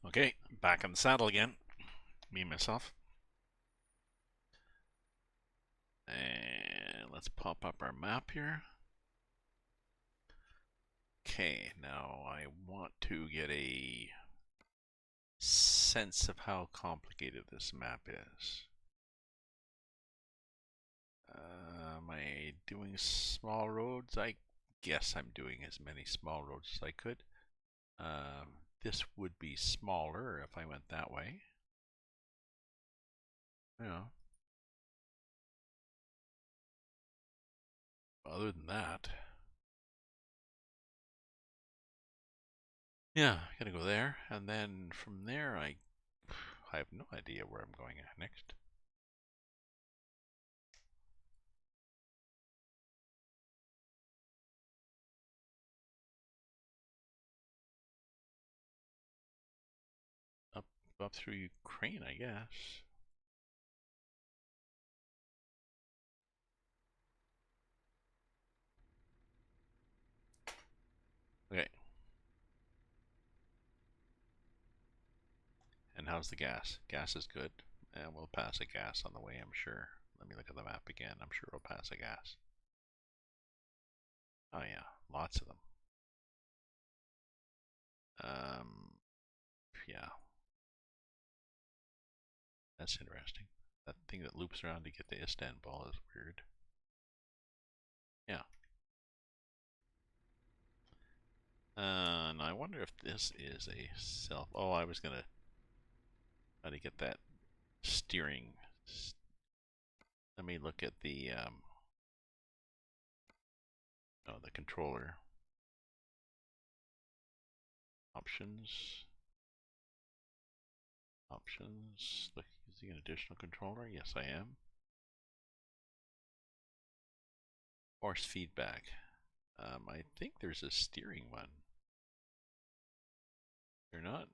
Okay, back in the saddle again. Me and myself. And let's pop up our map here. Okay, now I want to get a sense of how complicated this map is. Am I doing small roads? I guess I'm doing as many small roads as I could. This would be smaller if I went that way. Yeah. Other than that, yeah, I gotta go there, and then from there I have no idea where I'm going at next. Up through Ukraine, I guess. Okay. And how's the gas? Gas is good. And we'll pass a gas on the way, I'm sure. Let me look at the map again. I'm sure we'll pass a gas. Oh yeah, lots of them. Yeah, that's interesting. That thing that loops around to get to Istanbul is weird. Yeah. And I wonder if this is a self. Oh, I was gonna try to get that steering. Let me look at the controller options. Options. Look, using an additional controller. Yes, I am. Force feedback. I think there's a steering one. You're not?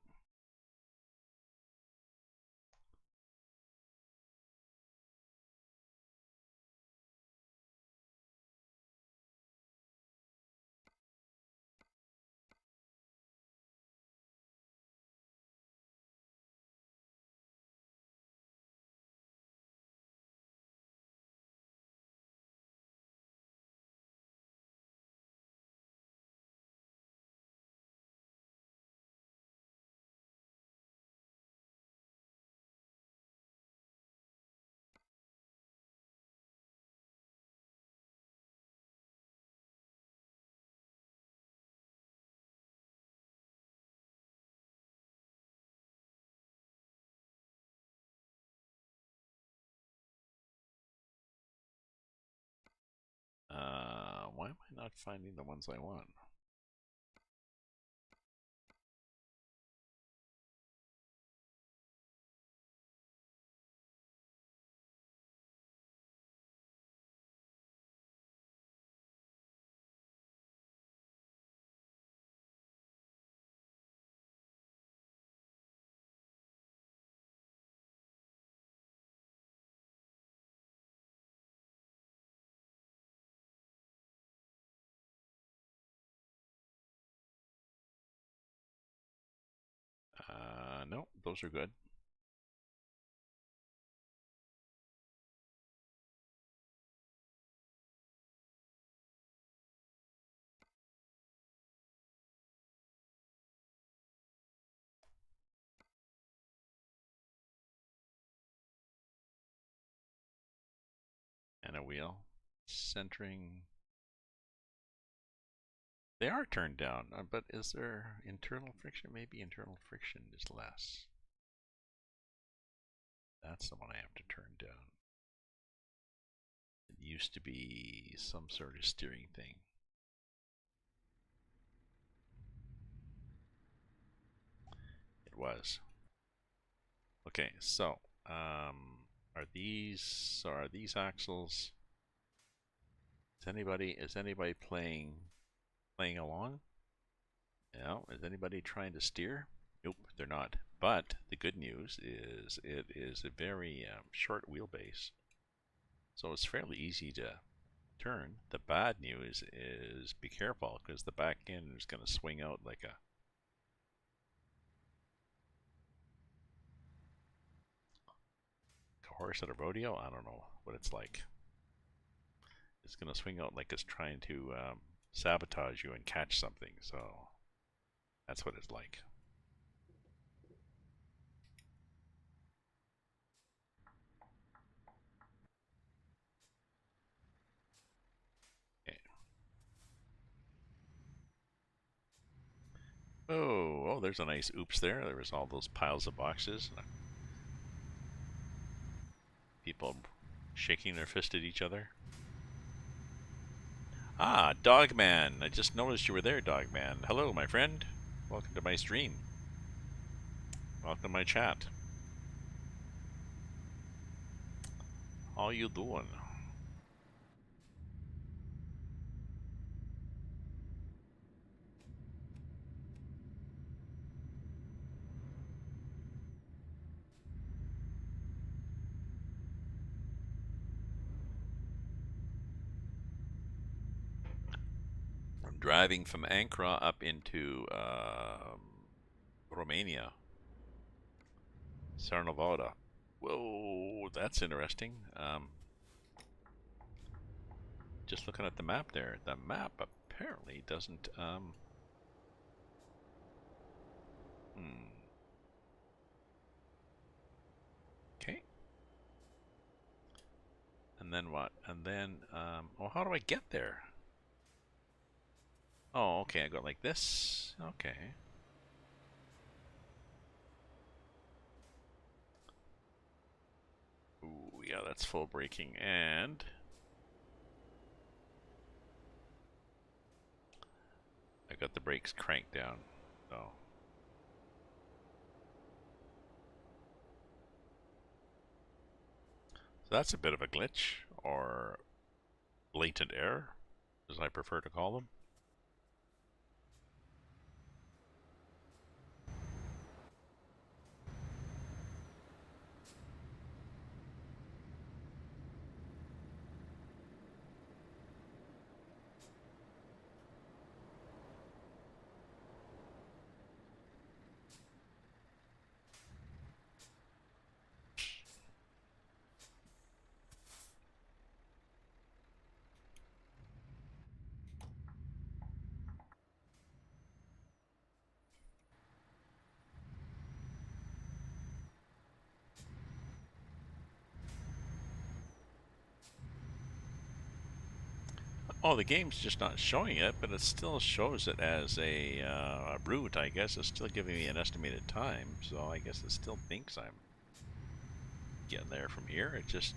Why am I not finding the ones I want? No, those are good. And a wheel. Centering. They are turned down, but is there internal friction? Maybe internal friction is less. That's the one I have to turn down. It used to be some sort of steering thing. It was. Okay, so are these axles? Is anybody playing along? No. Is anybody trying to steer? Nope, they're not. But the good news is it is a very short wheelbase, so it's fairly easy to turn. The bad news is be careful because the back end is going to swing out like a a horse at a rodeo? I don't know what it's like. It's gonna swing out like it's trying to sabotage you and catch something. So that's what it's like. Okay. Oh, there's a nice oops there. There was all those piles of boxes. People shaking their fist at each other. Ah, Dogman. I just noticed you were there, Dogman. Hello, my friend. Welcome to my stream. Welcome to my chat. How you doing? I'm driving from Ankara up into Romania. Sarnavada. Whoa, that's interesting. Just looking at the map there. The map apparently doesn't... Okay. And then what? And then... oh, how do I get there? Oh, okay, I go like this. Okay. Ooh, yeah, that's full braking. And... I got the brakes cranked down. So... So that's a bit of a glitch, or latent error, as I prefer to call them. Oh, the game's just not showing it, but it still shows it as a route. I guess it's still giving me an estimated time, so I guess it still thinks I'm getting there from here. It just...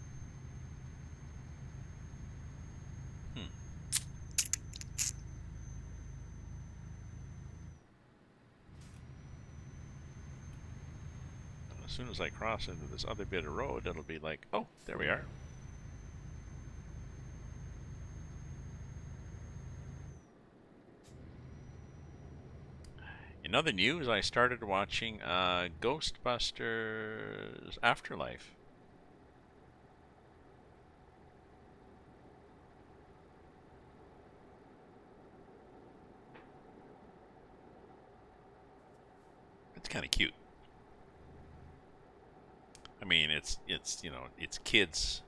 As soon as I cross into this other bit of road, it'll be like, oh, there we are. In other news, I started watching Ghostbusters Afterlife. It's kind of cute. I mean, it's you know, it's kids.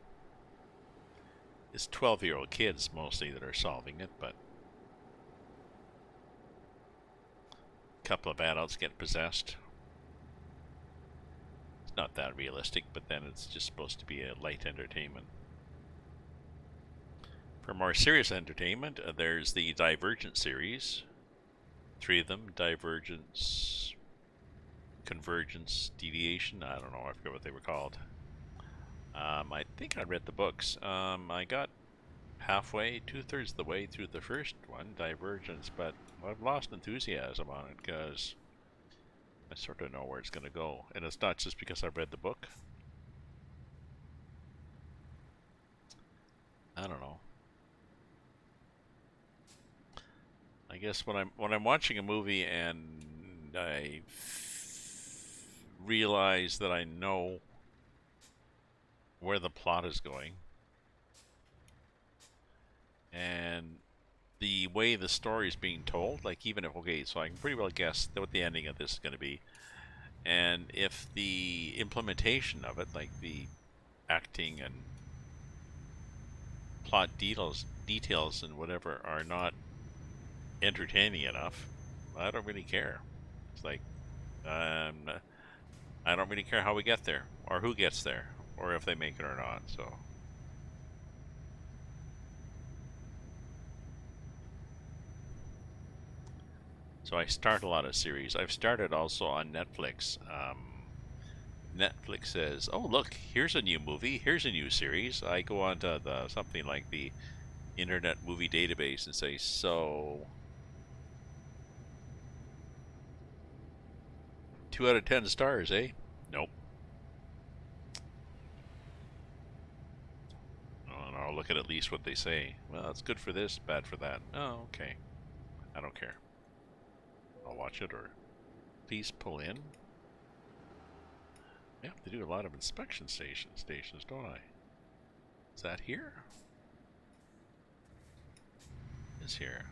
It's 12-year-old kids mostly that are solving it, but a couple of adults get possessed. It's not that realistic, but then it's just supposed to be a light entertainment. For more serious entertainment, there's the Divergent series. 3 of them: Divergence, Convergence, Deviation. I don't know, I forget what they were called. I think I read the books. I got halfway, 2/3 of the way through the first one, Divergence, but I've lost enthusiasm on it because I sort of know where it's going to go. And it's not just because I've read the book. I don't know. I guess when I'm watching a movie and I realize that I know where the plot is going and the way the story is being told, like even if, okay, so I can pretty well guess what the ending of this is going to be, and if the implementation of it, like the acting and plot details and whatever are not entertaining enough, I don't really care. It's like, I don't really care how we get there, or who gets there, or if they make it or not, so. So I start a lot of series. I've started also on Netflix. Netflix says, "Oh, look, here's a new movie. Here's a new series." I go onto the something like the Internet Movie Database and say, "So, 2 out of 10 stars, eh?" Nope. Oh, and I'll look at least what they say. Well, it's good for this, bad for that. Oh, okay. I don't care. I'll watch it, or please pull in. I have to do a lot of inspection stations, don't I? Is that here? It's here.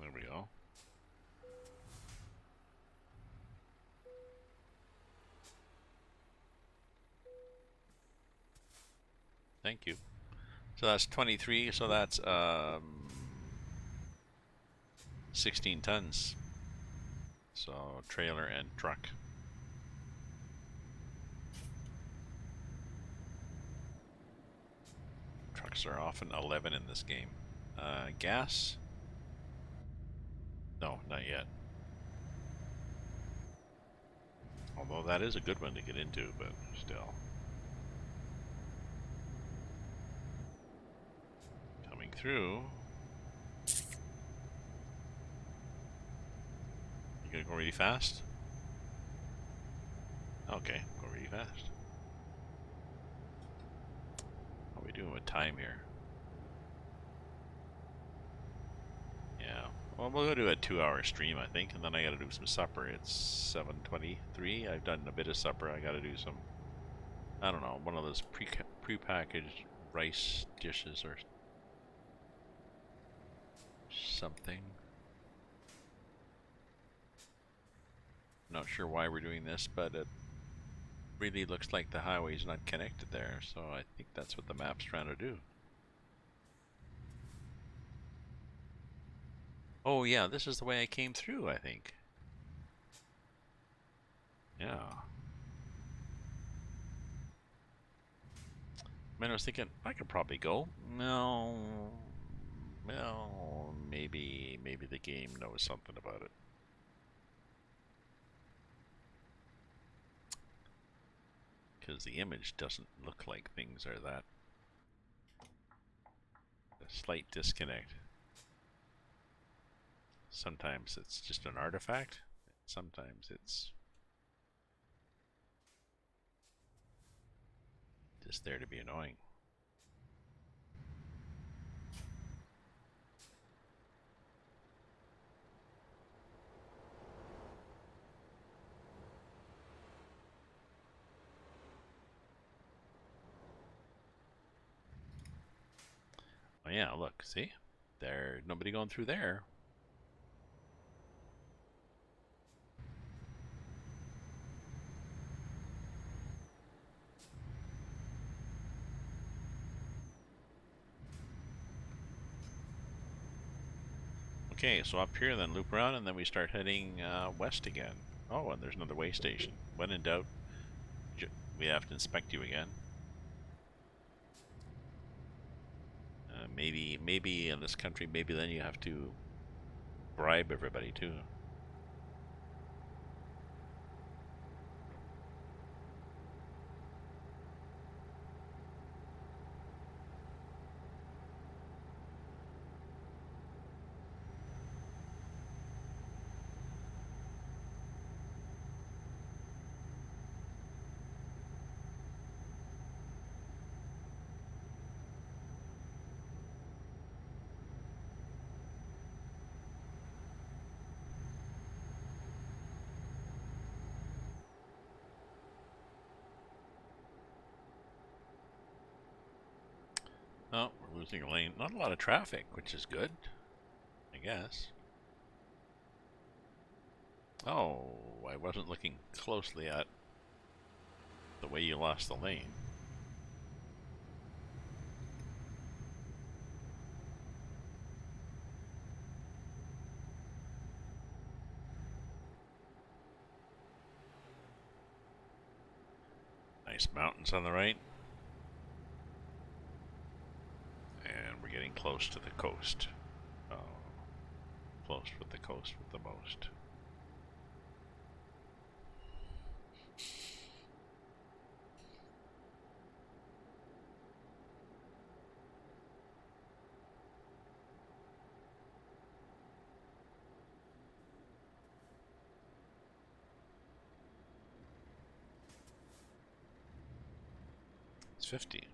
There we go. Thank you. So that's 23, so that's 16 tons. So trailer and truck. Trucks are often 11 in this game. Gas? No, not yet. Although that is a good one to get into, but still. Coming through. You gonna go really fast? Okay, go really fast. How are we doing with time here? Yeah. Well, we'll go do a 2-hour stream, I think, and then I gotta do some supper. It's 7:23. I've done a bit of supper. I gotta do some, I don't know, one of those pre-packaged rice dishes or something. Not sure why we're doing this, but it really looks like the highway's not connected there, so I think that's what the map's trying to do. Oh yeah, this is the way I came through, I think. Yeah. I mean, I was thinking, I could probably go. No. Well, maybe the game knows something about it. Because the image doesn't look like things are that. A slight disconnect. Sometimes it's just an artifact. Sometimes it's just there to be annoying. Oh yeah, look, see? There, nobody going through there. Okay, so up here, then loop around, and then we start heading west again. Oh, and there's another way station. When in doubt, we have to inspect you again. Maybe in this country, maybe then you have to bribe everybody too. losing a lane. Not a lot of traffic, which is good, I guess. Oh, I wasn't looking closely at the way you lost the lane. Nice mountains on the right. And we're getting close to the coast. Oh, close with the coast with the most. It's 50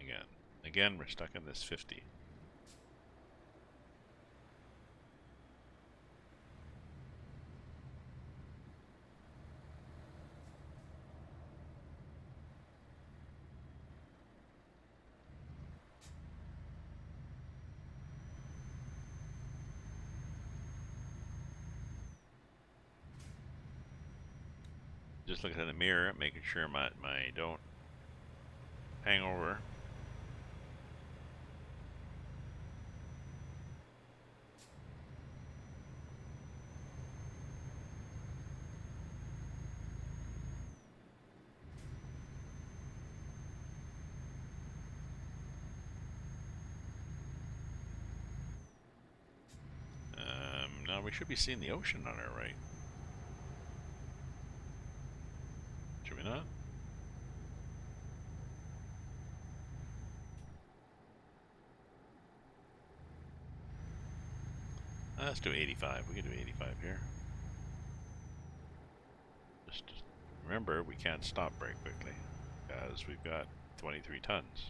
again. Again, we're stuck in this 50. Just looking in the mirror, making sure my don't hang over. Now we should be seeing the ocean on our right. Should we not? Let's do 85. We can do 85 here. Just remember, we can't stop very quickly because we've got 23 tons.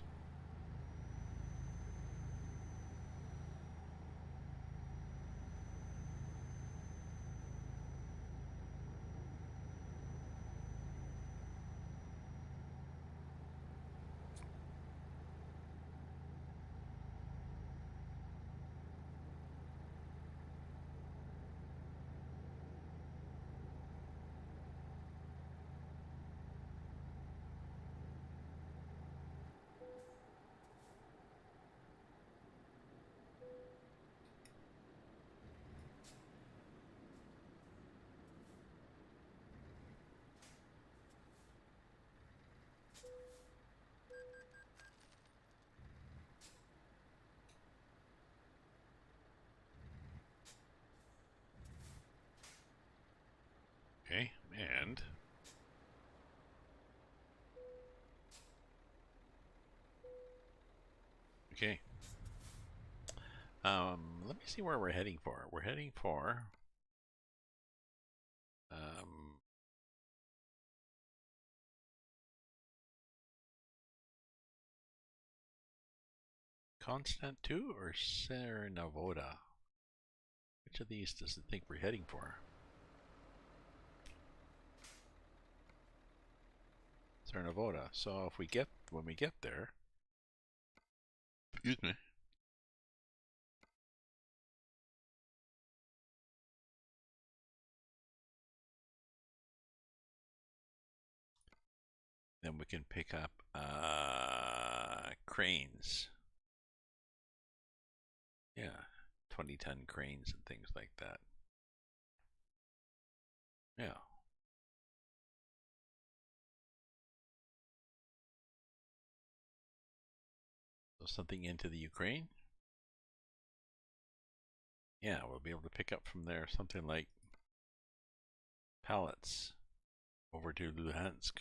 Okay, and okay. Let me see where we're heading for. We're heading for Constant 2 or Cernavoda? Which of these does it think we're heading for? Cernavoda. So if we get, when we get there, excuse me, then we can pick up cranes. Yeah, 20-ton cranes and things like that. Yeah. So something into the Ukraine? Yeah, we'll be able to pick up from there something like pallets over to Luhansk.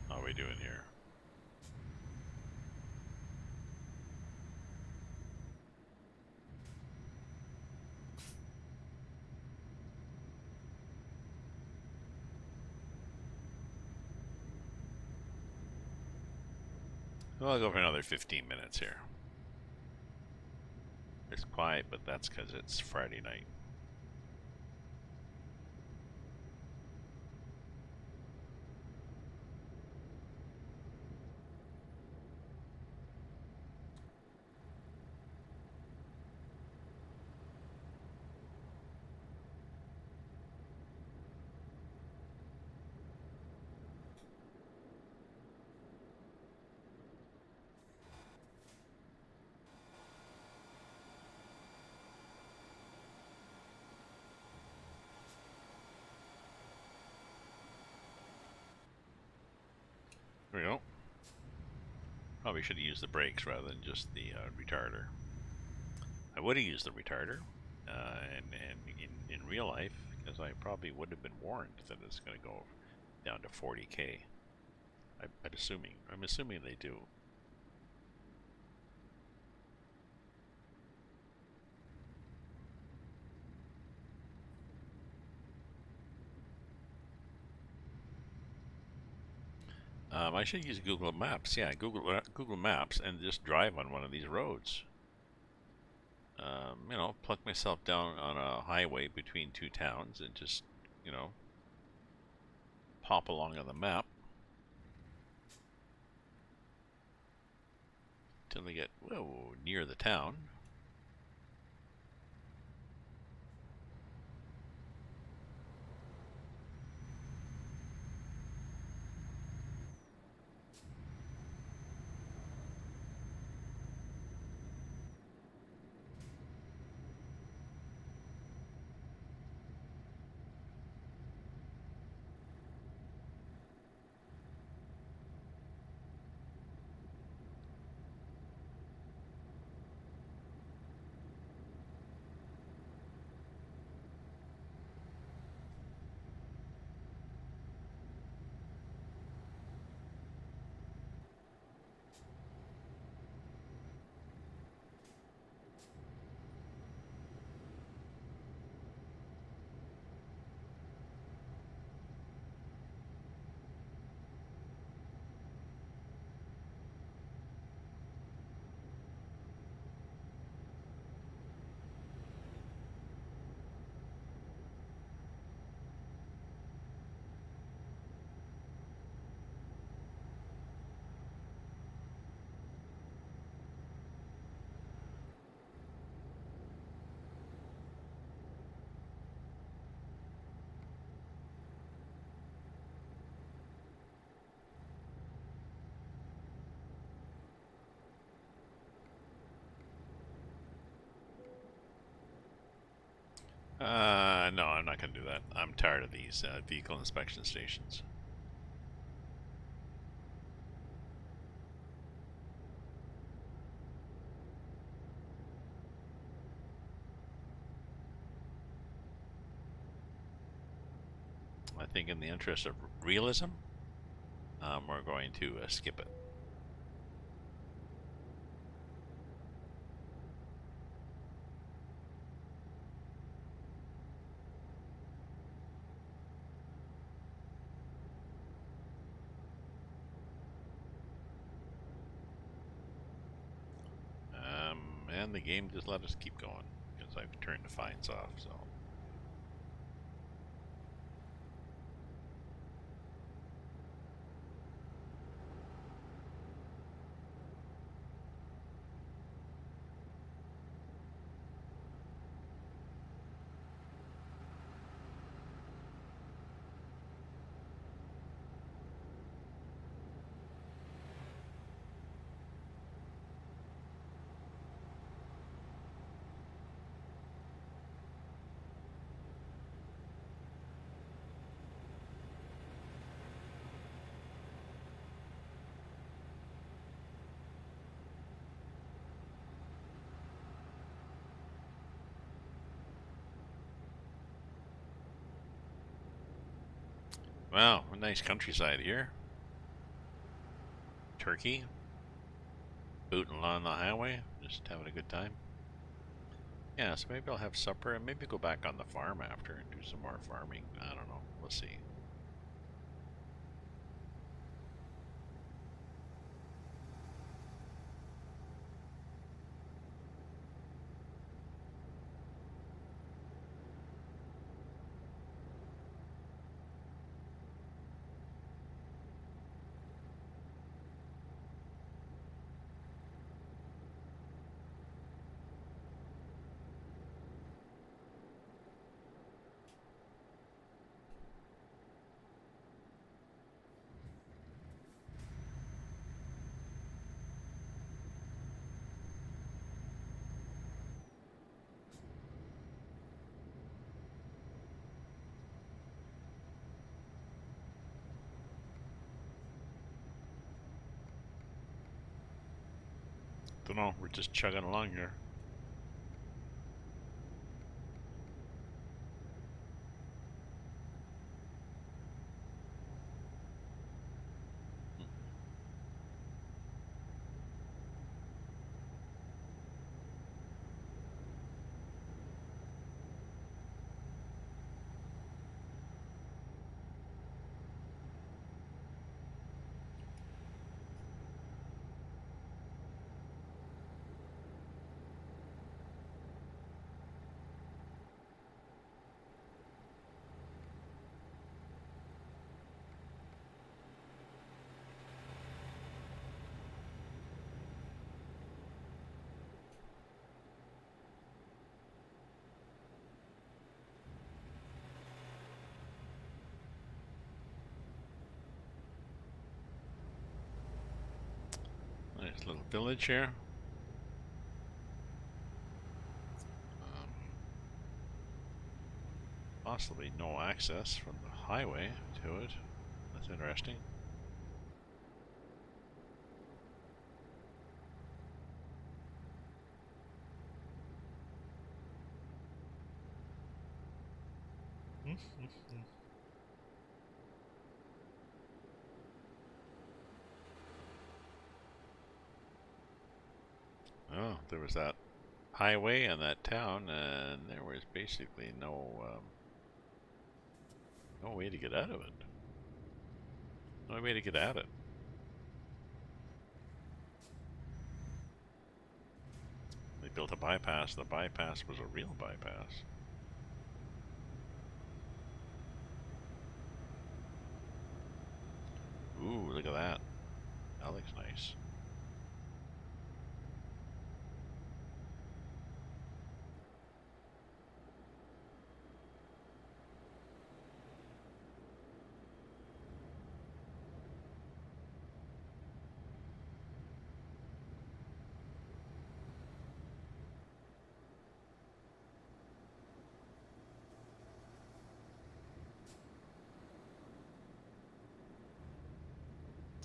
How are we doing here? Well, I'll go for another 15 minutes here. It's quiet, but that's because it's Friday night. There we go. Probably should have used the brakes rather than just the retarder. I would have used the retarder, and in real life, because I probably would have been warned that it's going to go down to 40k. I'm assuming they do. I should use Google Maps. Yeah, Google Maps, and just drive on one of these roads. You know, plug myself down on a highway between two towns and just, you know, pop along on the map till I get near the town. No, I'm not going to do that. I'm tired of these vehicle inspection stations. I think in the interest of realism, we're going to skip it. And the game just let us keep going because I've turned the fines off, so. Wow, a nice countryside here. Turkey. Booting along the highway, just having a good time. Yeah, so maybe I'll have supper and maybe go back on the farm after and do some more farming. I don't know. We'll see. Don't know, we're just chugging along here. Nice little village here. Possibly no access from the highway to it. That's interesting. Oh, there was that highway and that town, and there was basically no way to get out of it. No way to get at it. They built a bypass. The bypass was a real bypass. Ooh, look at that. That looks nice.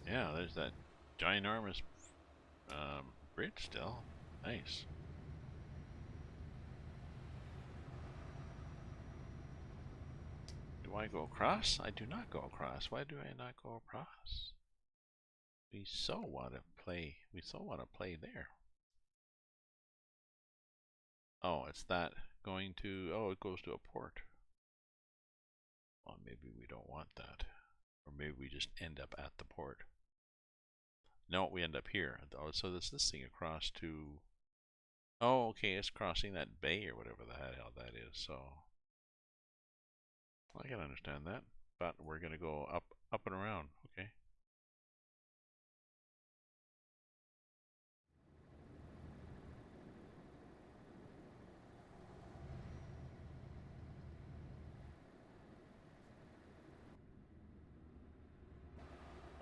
Yeah, there's that ginormous bridge still. Nice. Do I go across? I do not go across. Why do I not go across? We so want to play. We so want to play there. Oh, it's that going to. Oh, it goes to a port. Well, maybe we don't want that. Or maybe we just end up at the port. No, we end up here. Oh, so there's this thing across to. Oh, okay, it's crossing that bay or whatever the hell that is. So I can understand that, but we're gonna go up and around. Okay.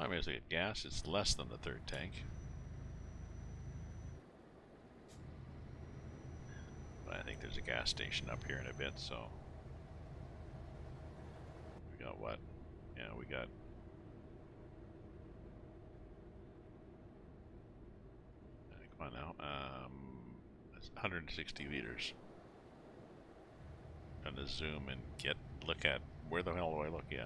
I mean, as I get gas, it's less than the third tank. But I think there's a gas station up here in a bit, so we got what? Yeah, we got. Come on now. That's 160 liters. I'm gonna zoom and look at where the hell do I look? Yeah.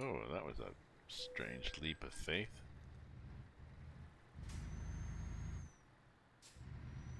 Oh, that was a strange leap of faith.